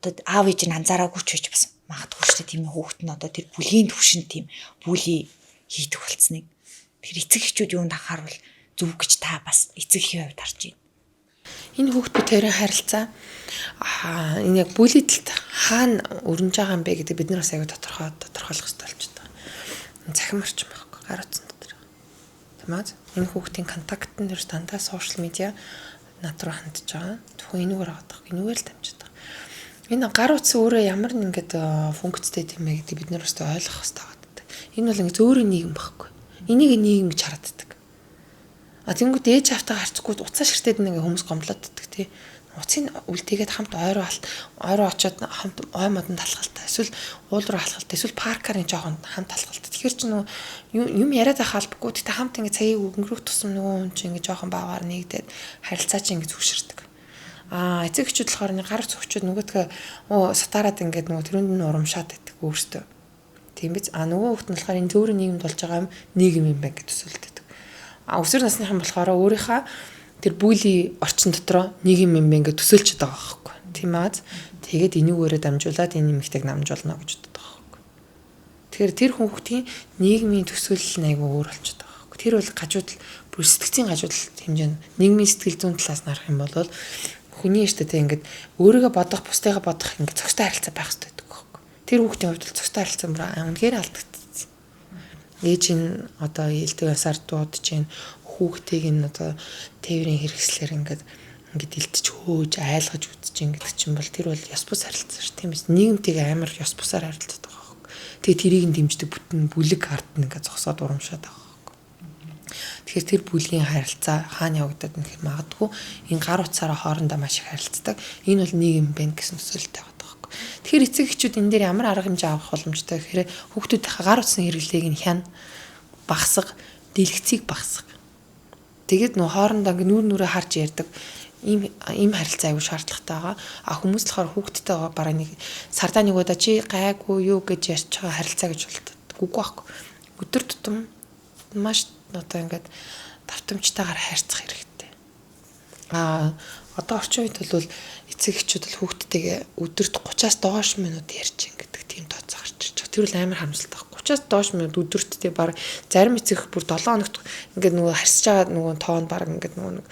Одоо аав ээж нь анзаараагүй ч гэж бас магадгүй шүү дээ. Тийм хүүхэд нь одоо тэр бүлгийн түвшинд тийм бүлий хийдэг болцсныг. Тэр эцэг эхчүүд юунд анхаарвал зөв гэж та бас эцэг эхийн хувьд харж байна. Энэ хүүхдүүдийн харилцаа энэ яг бүлийдэлд хаана өрнөж байгаа юм бэ гэдэг бид нар бас аягүй тодорхойлох хэрэгтэй болж байна. Захим орчин байхгүй гар утсан дотор. Тийм үү? Энэ хүүхдийн контакт нь ер дандаа сошиал медиа над руу хандж байгаа. Тэгвэл энүүгээр авах. Энүүгээр л дамжиж байгаа. Энэ гар утсан өөрөө ямар нэг ингээд функцтэй юм бэ гэдэг бид нар бас ойлгох хэрэгтэй байдаг. Энэ бол ингээд зөөрийн нийгэм байхгүй. Энийг нийгэм гэж харааддаг. Тэнгүүд ээж автаа харцгүй уцаа ширтээд нэг хүмүүс гомдлоод ддаг тий. Уцын үлдээгээд хамт ойроо очиод хамт ой модон талхалтай. Эсвэл уул руу алхалтай. Эсвэл паркаар нэг жоохон хамт талхалтай. Тэгэхээр чи нөгөө юм яриад байх албагүй. Тэгтээ хамт ингэ цагийг өнгөрөх тусам нөгөө хүн чи ингэ жоохон баагаар нэгдээд харилцаа чи ингэ зүгширдэг. Эцэг эхчүүд болохоор нэг гар цогчод нөгөөдгөө сатаараад ингээд нөгөө тэрүүнд нь урамшаад байдаг өөртөө. Тийм биз? Нөгөө хүүхд нь болохоор энэ зөөрийн нийгэмд болж байгаа юм нийгэм юм байна гэж төсөөлдөг. Өсвөр насныхан болохоор өөрийнхөө тэр бүлийн орчин дотроо нийгэм юм байна гэж төсөөлж байгаа байхгүй. Тийм аа. Тэгээд энүүгээрээ дамжуулаад энэ юмхтайг намжуулна гэж боддог байхгүй. Тэгэхээр тэр хүүхдийн нийгмийн төсөөлөл нь айгүй өөр болчиход байгаа байхгүй. Тэр бол гажуудал бүр сэтгцийн гажуудал хэмжээнд нийгмийн сэтгэл зүйн талаас нь харах юм бол хүний эртээ ингээд өөрийгөө бодох, бусдыгаа бодох ингээд зохистой харилцаа байх хэрэгтэй байдаг байхгүй. Тэр хүүхдийн хувьд л зохистой харилцаа мөр үнэхээр алдагдсан. Ээж нь одоо ээлтэй ясаар дуудаж чинь хүүхдийг нь одоо тээврийн хэрэгслэр ингээд илтэж хөөж айлгаж үтж ингээд чинь бол тэр бол ёс бус харилцаа ш. Тийм биз? Нийгэмтэйг амар ёс бусаар харилцаад байгаа байхгүй. Тэгээ тэрийг нь дэмждэг бүтэн бүлэг ард нь ингээд зогсоод урамшаад байгаа. Тэгэхээр тэр бүлгийн харилцаа хаана явагдаад нэхэр магадгүй энэ гар утсаараа хоорондоо маш их харилцдаг. Энэ бол нийгэм байна гэсэн төсөөлөлтэй байгаа байхгүй. Тэгэхээр эцэг эхчүүд энэ дээр ямар арга хэмжээ авах боломжтой гэхээр хүүхдүүдийн гар утсны хэрэглээг нь хяна багсах, дэлгэцийг багсах. Тэгээд нөө хоорондоо ингээ нүүр нүрээ харж ярьдаг ийм харилцаа аягүй шаардлагатай байгаа. Хүмүүс болохоор хүүхдтэйгээ бараг нэг сардаа нэг удаа чи гайгүй юу гэж ярьж байгаа харилцаа гэж болтдоггүй байхгүй. Өдөр тутам маш одоо ингээд давтамжтайгаар хайрцах хэрэгтэй. Одоо орчин үед бол эцэг эхчүүд бол хүүхдтэйгээ өдөрт 30-аас доош минут ярьж ингээд тийм тооцоо гарч ирж байгаа. Тэр бол амар харамсалтай. 30-аас доош минут өдөрт тий баг зарим эцэг бүр 7 хоногт ингээд нөгөө харьцаж байгаа нөгөө тоон баг ингээд нөгөө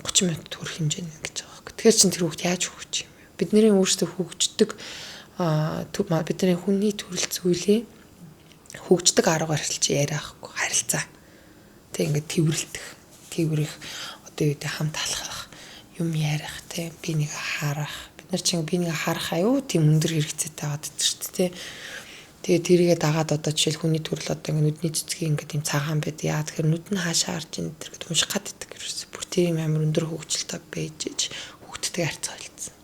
30 минут төрөх хэмжээний ингэж байгаа байхгүй. Тэгэхээр чин тэр хүүхд яаж хөгжиж юм бэ? Бидний өөрсдөө хөгждөг бидний хүний төрөл зүйлээ хөгждөг аргаар хэлж яриахгүй харилцаа. Тэг ингээд тэрэх одоо юу гэдэг хамт алхах юм ярих тий би нэг харах бид нар чинь би нэг харах аюу тийм өндөр хэрэгцээтэй байгаад байдаг шүү дээ. Тэгээ тэрийгээ дагаад одоо жишээл хүний төрөл одоо ингээд нүдний цэцгийн ингээд тийм цагаан байд. Яа тэгэхээр нүд нь хаашаа харж ин тэр гэдэг унших гад байдаг гэсэн. Бүр тийм амар өндөр хөгжилтэй байжж хүүхдтэй харьцаа хэлсэн.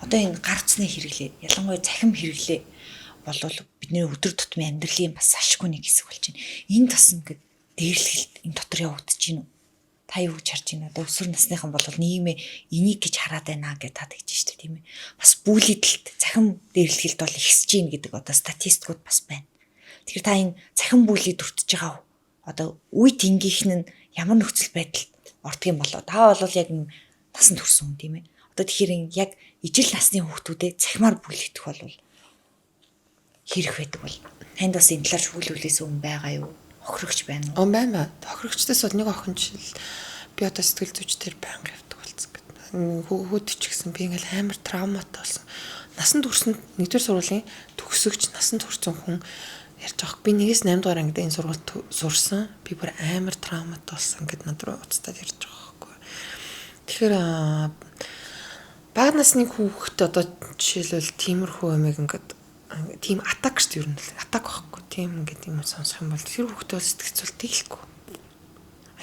Одоо энэ гар утсны хэрэглээ, ялангуяа цахим хэрэглээ болвол бидний өдөр тутмын амьдралын бас ашгүй нэг хэсэг болж байна. Энэ тас ингээд дээрлэхэлт энэ дотор явагдаж байна уу? Та юу гэж харж байна? Одоо өсвөр насныхан бол нийгмээ энийг гэж хараад байна гэж таад гэж шүү дээ, тийм ээ. Бас бүлэдэлт, цахим дээрлэхэлт бол ихсэж байна гэдэг одоо статистикуд бас байна. Тэгэхээр та энэ цахим бүлэд өртөж байгаа одоо үе тэнгийнх нь ямар нөхцөл байдалд ордог юм болоо? Та бол яг насан турсан хүн тийм ээ. Одоо тэгэхээр яг ижил насны хүүхдүүдэд цахимаар бүлэгдэх бол хэрэг байдаг бол танд бас энэ талаар шүүлүүлээс өмнө байгаа юу? Хохирогч байна уу? Байна. Хохирогчдоос бол нэг охин жил би одоо сэтгэл зүйч дээр байнга явдаг болсон гэдэг. Хүүд ч гэсэн би ингээл амар травматай болсон. Насан туршид 1-р сургуулийн төгсөгч насан туршсан хүн ярьж байгаа. Би 1-8 дугаар ангид энэ сургуульд сурсан. Би бүр амар травматай болсон гэд над руу уцтаад ярьж байгаа байхгүй. Тэгэхээр бага насны хүүхэд одоо жишээлбэл тиймэрхүү юмэг ингээд тийм атак шүү дээ ер нь атак байхгүй. Тийм ингээд юм сонсох юм бол тэр хүүхэд бол сэтгэцүүлт хийхгүй.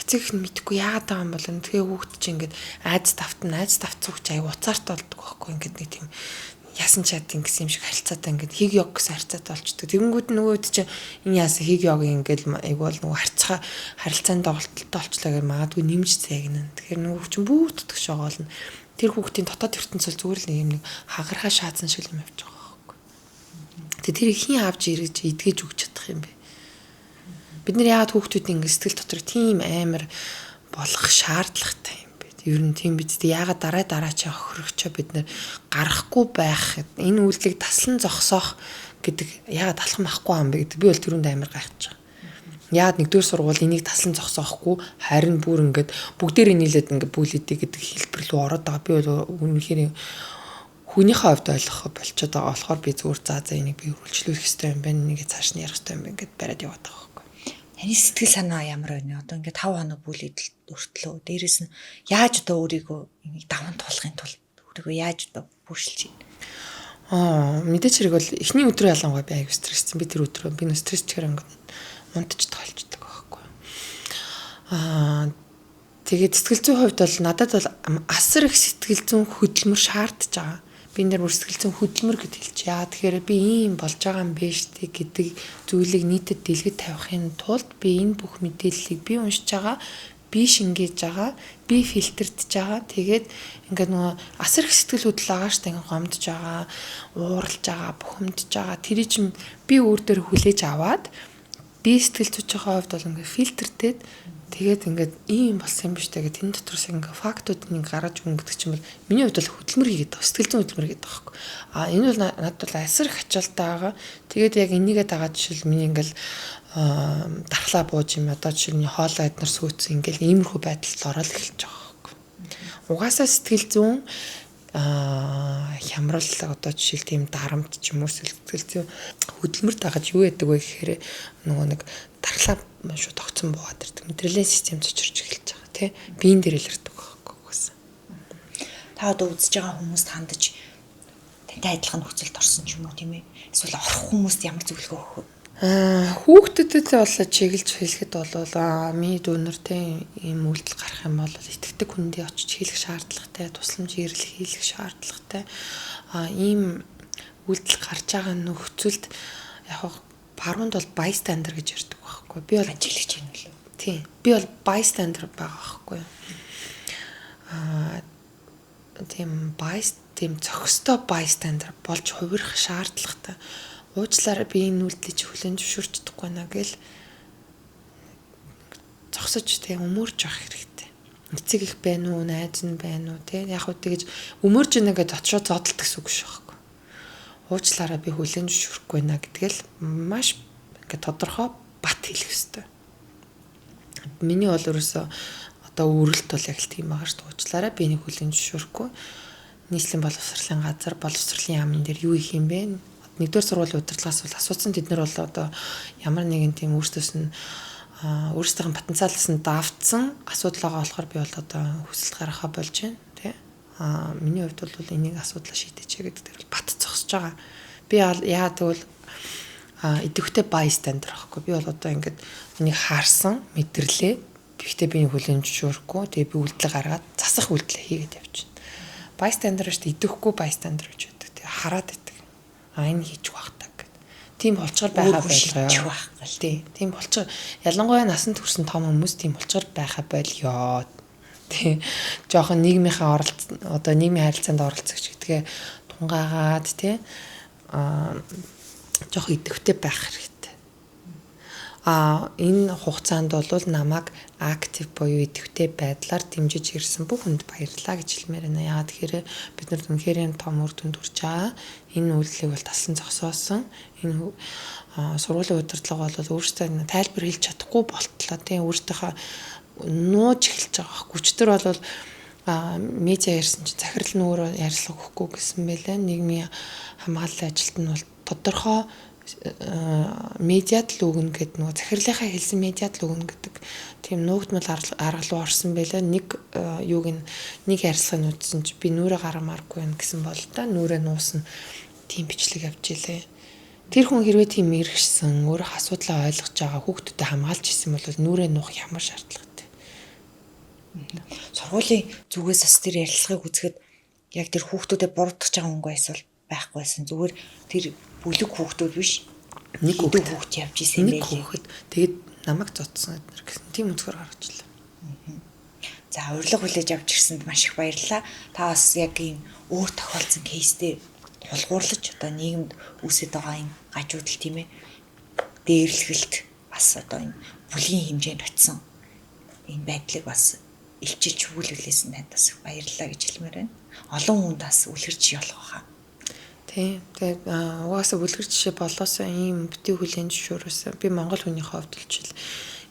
Эцэг нь мэдхгүй яагаад байгаа юм бол тэгээ хүүхэд чинь ингээд айц давцууч аяа уцаарт болдог байхгүй. Ингээд нэг тийм яасан чатын гэсэн юм шиг харилцаатай ингээд хиг йог гэсэн харилцаатай болчдөг. Тэгэнгүүт нөгөөд чинь энэ яасан хиг йог ингээд айгуул нөгөө харилцаанд доголдолтой болчлаа гэж магадгүй нэмж зээгнэ. Тэгэхээр нөгөө чинь бүр тутагш шоголно. Тэр хүүхдийн дотоод ертөнцөл зүгээр л нэг юм хагархаа шаацсан шиг юм явж байгаа байхгүй. Тэгээ тэрийг хин авч ирэж идгэж өгч чадах юм бэ? Бид нар яагаад хүүхдүүдийн ингээд сэтгэл дотор тийм амар болох шаардлагатай юм бэ? Ер нь тийм биз дээ. Яагаад дараачаа хохирогчоо бид нар гарахгүй байх энэ үйлдэлийг таслан зогсоох гэдэг яагаад алхам ахгүй юм бэ гэдэг би бол тэрүүнд амар гайхаж байгаа. Яагаад 1-р сургууль энийг таслан зогсоохгүй харин бүр ингээд бүгдээрээ нийлээд ингээд бүлэдэй гэдэг хэлбэр рүү ороод байгаа. Би бол үнэхээр хүнийхээ хувьд ойлгох болчиход байгаа болохоор би зүгээр за энийг би үргэлжлүүлэх хэрэгтэй юм байна. Энийг цааш нь ярих хэрэгтэй юм байна гэдээ бариад яваад байгаа байхгүй. Таны сэтгэл санаа ямар байна? Одоо ингээд 5 хоног бүлэдэл өртлөө. Дээрээс нь яаж одоо өөрийгөө энийг даван туулахын тулд өөрийгөө яаж одоо бүршилж байна? Мэдээч хэрэг бол эхний өдрөө ялангуяа би аяг стресстэй. Би тэр өдрөө би стрессчээр ингээд унтчих тохиолддог байхгүй. Тэгээд сэтгэл зүйн хувьд бол надад бол асар их сэтгэл зүйн хөдөлмөр шаардж байгаа. Би нэр бүр сэтгэл зүйн хөдөлмөр гэж хэлж яа. Тэгэхээр би ийм болж байгаа юм биш үү гэдэг зүйлийг нийтэд дэлгэд тавихын тулд би энэ бүх мэдээллийг би уншиж байгаа, би шингээж байгаа, би фильтрдэж байгаа. Тэгээд ингээд нөгөө асар их сэтгэл хөдлөл байгаа штэ ингээд гомдож байгаа, ууралж байгаа, бухимдж байгаа. Тэрий чинь би өөр дээр хүлээж аваад би сэтгэл зүйчийн хувьд бол ингээд фильтрдээд тэгээд ингээд ийм болсон юм биш тэгээд энэ дотроос ингээд фактуудыг гаргаж өгнө гэдэг чинь бол миний хувьд бол хөдөлмөр хийгээд байгаа. Сэтгэл зүйн хөдөлмөр хийгээд байгаа байхгүй. Энэ бол надад бол асар их ачаалттай байгаа. Тэгээд яг энийгээ дагаад жишээл миний ингээд дархлаа бууж юм одоо жишээ нь хоолой эднэр сүйцэн ингээд иймэрхүү байдалд ороод эхэлж байгаа байхгүй. Угаасаа сэтгэл зүйн хямрал одоо жишээл тийм дарамт ч юм уу сэтгэл зүйн хөдөлмөр дагаж юу яадаг вэ гэхээр нөгөө нэг дархлаа шууд тогтсон буугаад ирдэг. Мэдрэлийн систем цочирч эхэлж байгаа тий. Биеийн дээр илэрдэг байхгүй угаасаа. Та одоо үзэж байгаа хүмүүст хандаж тантай адилхан нөхцөлд орсон ч юм уу тийм ээ. Эсвэл орох хүмүүст ямар зөвлөгөө өгөх вэ? Хүүхдэд бол чиглэж хэлэхэд бол миний дүүнэр тий ийм үйлдэл гарах юм бол итгэдэг хүндээ очиж хэлэх шаардлагатай, тусламж ирэл хийх шаардлагатай. Ийм үйлдэл гарч байгаа нөхцөлд яг баруунд бол bystander гэж ярьдаг байхгүй. Би бол ажиглагч юм лээ. Тий. Би бол bystander байгаа байхгүй. Тийм зохистой bystander болж хувирах шаардлагатай. Уучлаарай би энэ үйлдэлийг хүлээн зөвшөөрч чадахгүй наа гэл зогсож тийм өмөрж явах хэрэгтэй. Эцэг их байна уу, найз нь байна уу тий. Яг хөө тэгэж өмөрж ийнэ гэж дотшоо зодтолт гэсэн үг шүү дээ. Уучлаарай би хүлээн зөвшөөрөхгүй наа гэдгээл маш ингээд тодорхой бат хэлэх хэрэгтэй. Миний бол ерөөсөө одоо өрөлт бол яг л тийм байгаа шүү дээ. Уучлаарай би энийг хүлээн зөвшөөрөхгүй. Нийслэлийн боловсролын газар, боловсролын яамн дээр юу их юм бэ? 1-р сургуулийн удирдлагаас бол асуусан тэд нар бол одоо ямар нэгэн тийм өөрсдөөс нь өөрсдийн потенциалаас нь давтсан асуудал байгаа болохоор би бол одоо хүсэлт гаргахаа болж байна тий. Миний хувьд бол энийг асуудлаа шийдэчээ гэдэг дээр бол бат зогсож байгаа. Би яагаад гэвэл идэвхтэй bystander байхгүй. Би бол одоо ингээд энийг харсан, мэдэрлээ. Гэхдээ би энийг хүлээн зөвшөөрөхгүй. Тэгээ би үйлдэл гаргаад засах үйлдэл хийгээд явчихна. Bystander шүү дээ. Идэвхгүй bystander гэж байдаг. Тэгээ хараад байдаг. Энэ хийж багтаа гэдэг. Тийм болчгор байгаа байлгаа. Тийм болчгор. Ялангуяа насанд хүрсэн том хүмүүс тийм болчгор байхаа болёо. Тийм. Жохон нийгмийнхаа одоо нийгмийн харилцаанд оролцогч гэдгээ тунгаагаад тийм жоох идэвхтэй байх хэрэгтэй. Энэ хугацаанд бол намайг актив буюу идэвхтэй байдлаар дэмжиж ирсэн бүх хүнд баярлалаа гэж хэлмээр байна. Яагаад тэгэхээр бид нар үнэхээр том үр дүнд хүрч байгаа. Энэ үйлдэлийг бол талсан зогсоосон. Энэ сургуулийн удирдлага бол өөрсдөө тайлбар хэлж чадахгүй болтлоо. Тийм өөртөөхөө нууж эхэлж байгаа. Хүчтэр бол медиа ярьсан чинь захирал нүүрөө ярилцлага өгөхгүй гэсэн байлаа. Нийгмийн хамгааллын ажилт нь бол тодорхой медиад л өгнө гэдэг нөгөө захирлынхаа хэлсэн медиад л өгнө гэдэг тийм нуугдмал арга руу орсон байлаа. Нэг ярилцлагыг үзсэн чи би нүрэ гарамааргүй юм гэсэн бол та нүрэ нуусан тийм бичлэг явж илээ. Тэр хүн хэрвээ тийм мэрэгсэн өөрөө асуудлаа ойлгож байгаа хүүхдүүдэд хамгаалж исэн бол нүрэ нуух ямар шаардлагатай. Сургуулийн зүгээс бас тэр ярилцлагыг үзэхэд яг тэр хүүхдүүдэд буруудах байгаа өнгө эсвэл байхгүйсэн зүгээр тэр бүлэг хүүхдүүд биш нэг хүүхд явж исэн нэг хүүхэд тэгээд намайг зодсон гэсэн тийм өнцгөр гаргачлаа. За урилга хүлээж авч ирсэнд маш их баярлалаа. Та бас яг ийм өөр тохиолдсон кейстэй тулгуурлаж одоо нийгэмд үүсэж байгаа энэ гажуудал тийм ээ дээрлэхэлт бас одоо энэ бүлгийн хэмжээнд очисон энэ байдлыг бас илчилж хүлээлсэн танд бас баярлалаа гэж хэлмээр байна. Олон хүнд бас үлгэрч явах байхаа. Тийм. Тэгээд угаасаа бүлгэр жишээ болоосоо ийм битгий хүлэн зөвшөөрөөсөн. Би Монгол хүний хувьд л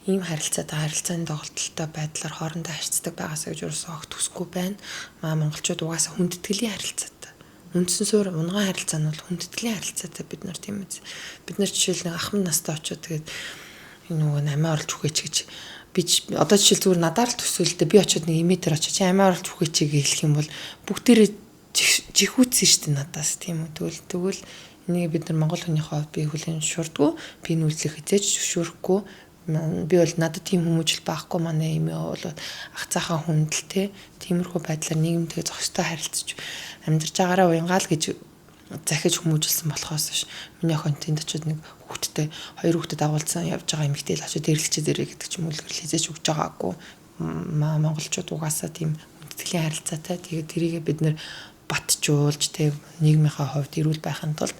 ийм харилцааны доголдолтой байдлаар хоорондоо харьцдаг байгаасаа гэж юусоо огт хүсэхгүй байна. Монголчууд угаасаа хүндэтгэлийн харилцаатай. Үндсэн суурь унгаан харилцаа нь бол хүндэтгэлийн харилцаатай бид нар тийм үз. Бид нар жишээл нэг ахмад настай очиод тэгээд нөгөө амиа орлож үхээч гэж би одоо жишээл зүгээр надаар л төсөөлдөө би очиод нэг имитер очиж амиа орлож үхээч гэж хэлэх юм бол бүгдээрээ жихүүцсэн шүү дээ надаас тийм үү. Тэгвэл энийг бид нар Монгол хүний хувьд би хүлээн зөвшөөрдгөө. Би нүлзэх хизээж зөвшөөрөхгүй. Би бол надад тийм хүмүүжил байхгүй манай эмээ бол ах цаахан хүндэлтэй. Тиймэрхүү байдлаар нийгэмтэй зохистой харилцаж амьдарч байгаараа уянгаал гэж захиж хүмүүжилсэн болохоос ш. Миний охин тэнд очиод нэг хүүхдтэй хоёр хүүхдэд агуулсан явж байгаа эмэгтэй л очиод дээрлэгчээ дээрээ гэдэг ч юм уу л хизээж өгч байгаагүй. Монголчууд угаасаа тийм хүндэтгэлийн харилцаатай. Тэгээд тэрийг бид нэр батжуулж тэг нийгмийнхаа хувьд эрүүл байхын тулд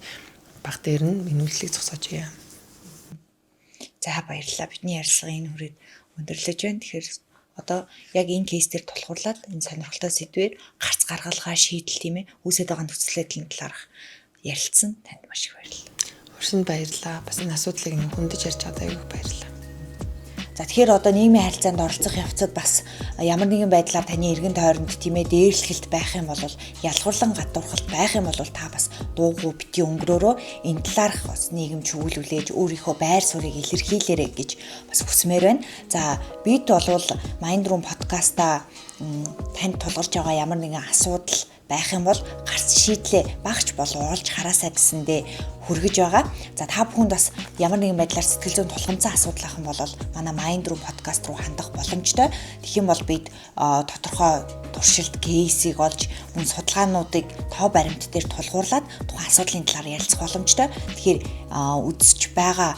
баг дээр нь минүүлэлийг зогсоож яа. За баярлалаа. Бидний ярилцлага энэ хүрээд өндөрлөж байна. Тэгэхээр одоо яг энэ кейсээр тулгуурлаад энэ сонирхолтой сэдвээр гарц гаргалгаа шийдэл тийм ээ үүсэж байгаа нөхцөлөдлийн талаарх ярилцсан. Танд маш их баярлалаа. Өршөнд баярлалаа. Бас энэ асуудлыг хөндөж ярьж чадаа аяг баярлалаа. За тэгэхээр одоо нийгмийн харилцаанд оролцох явцад бас ямар нэгэн байдлаар таны эргэн тойронд тийм ээ дээрлэхэлт байх юм бол ялгуурлан гадуурхалт байх юм бол та бас дуугүй бити өнгөрөөрөө энэ талаарх бас нийгэм чүглүүлээж өөрийнхөө байр суурийг илэрхийлээрэй гэж бас хүсмээр байна. За бид болвол Mind Room подкаста танд тулгарч байгаа ямар нэгэн асуудал байх юм бол гарц шийдлээ багч болон олж хараасаа гэсэндээ хүргэж байгаа. За та бүхэнд бас ямар нэгэн байдлаар сэтгэл зүйн тулгамдсан асуудал ах юм бол манай Mind Room подкаст руу хандах боломжтой. Тэгэх юм бол бид тодорхой туршилт кейсийг олж мөн судалгаануудыг тоо баримт дээр тулгуурлаад тухайн асуудлын талаар ярилцах боломжтой. Тэгэхээр үзэж байгаа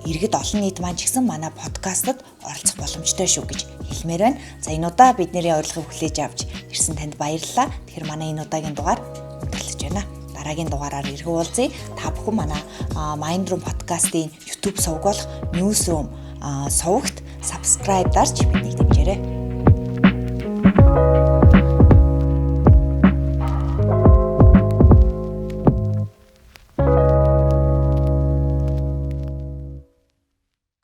иргэд олон нийт маань ч гэсэн манай подкастад оролцох боломжтой шүү гэж хэлмээр байна. За энэ удаа бидний урилгыг хүлээж авч ирсэн танд баярлалаа. Тэгэхээр манай энэ удаагийн дугаар өндөрлөж байна. Дараагийн дугаараар иргэн уулзъя. Та бүхэн манай Mind Room подкастын YouTube сувг болох Newsroom сувагт subscribe дарж биднийг дэмжээрэй.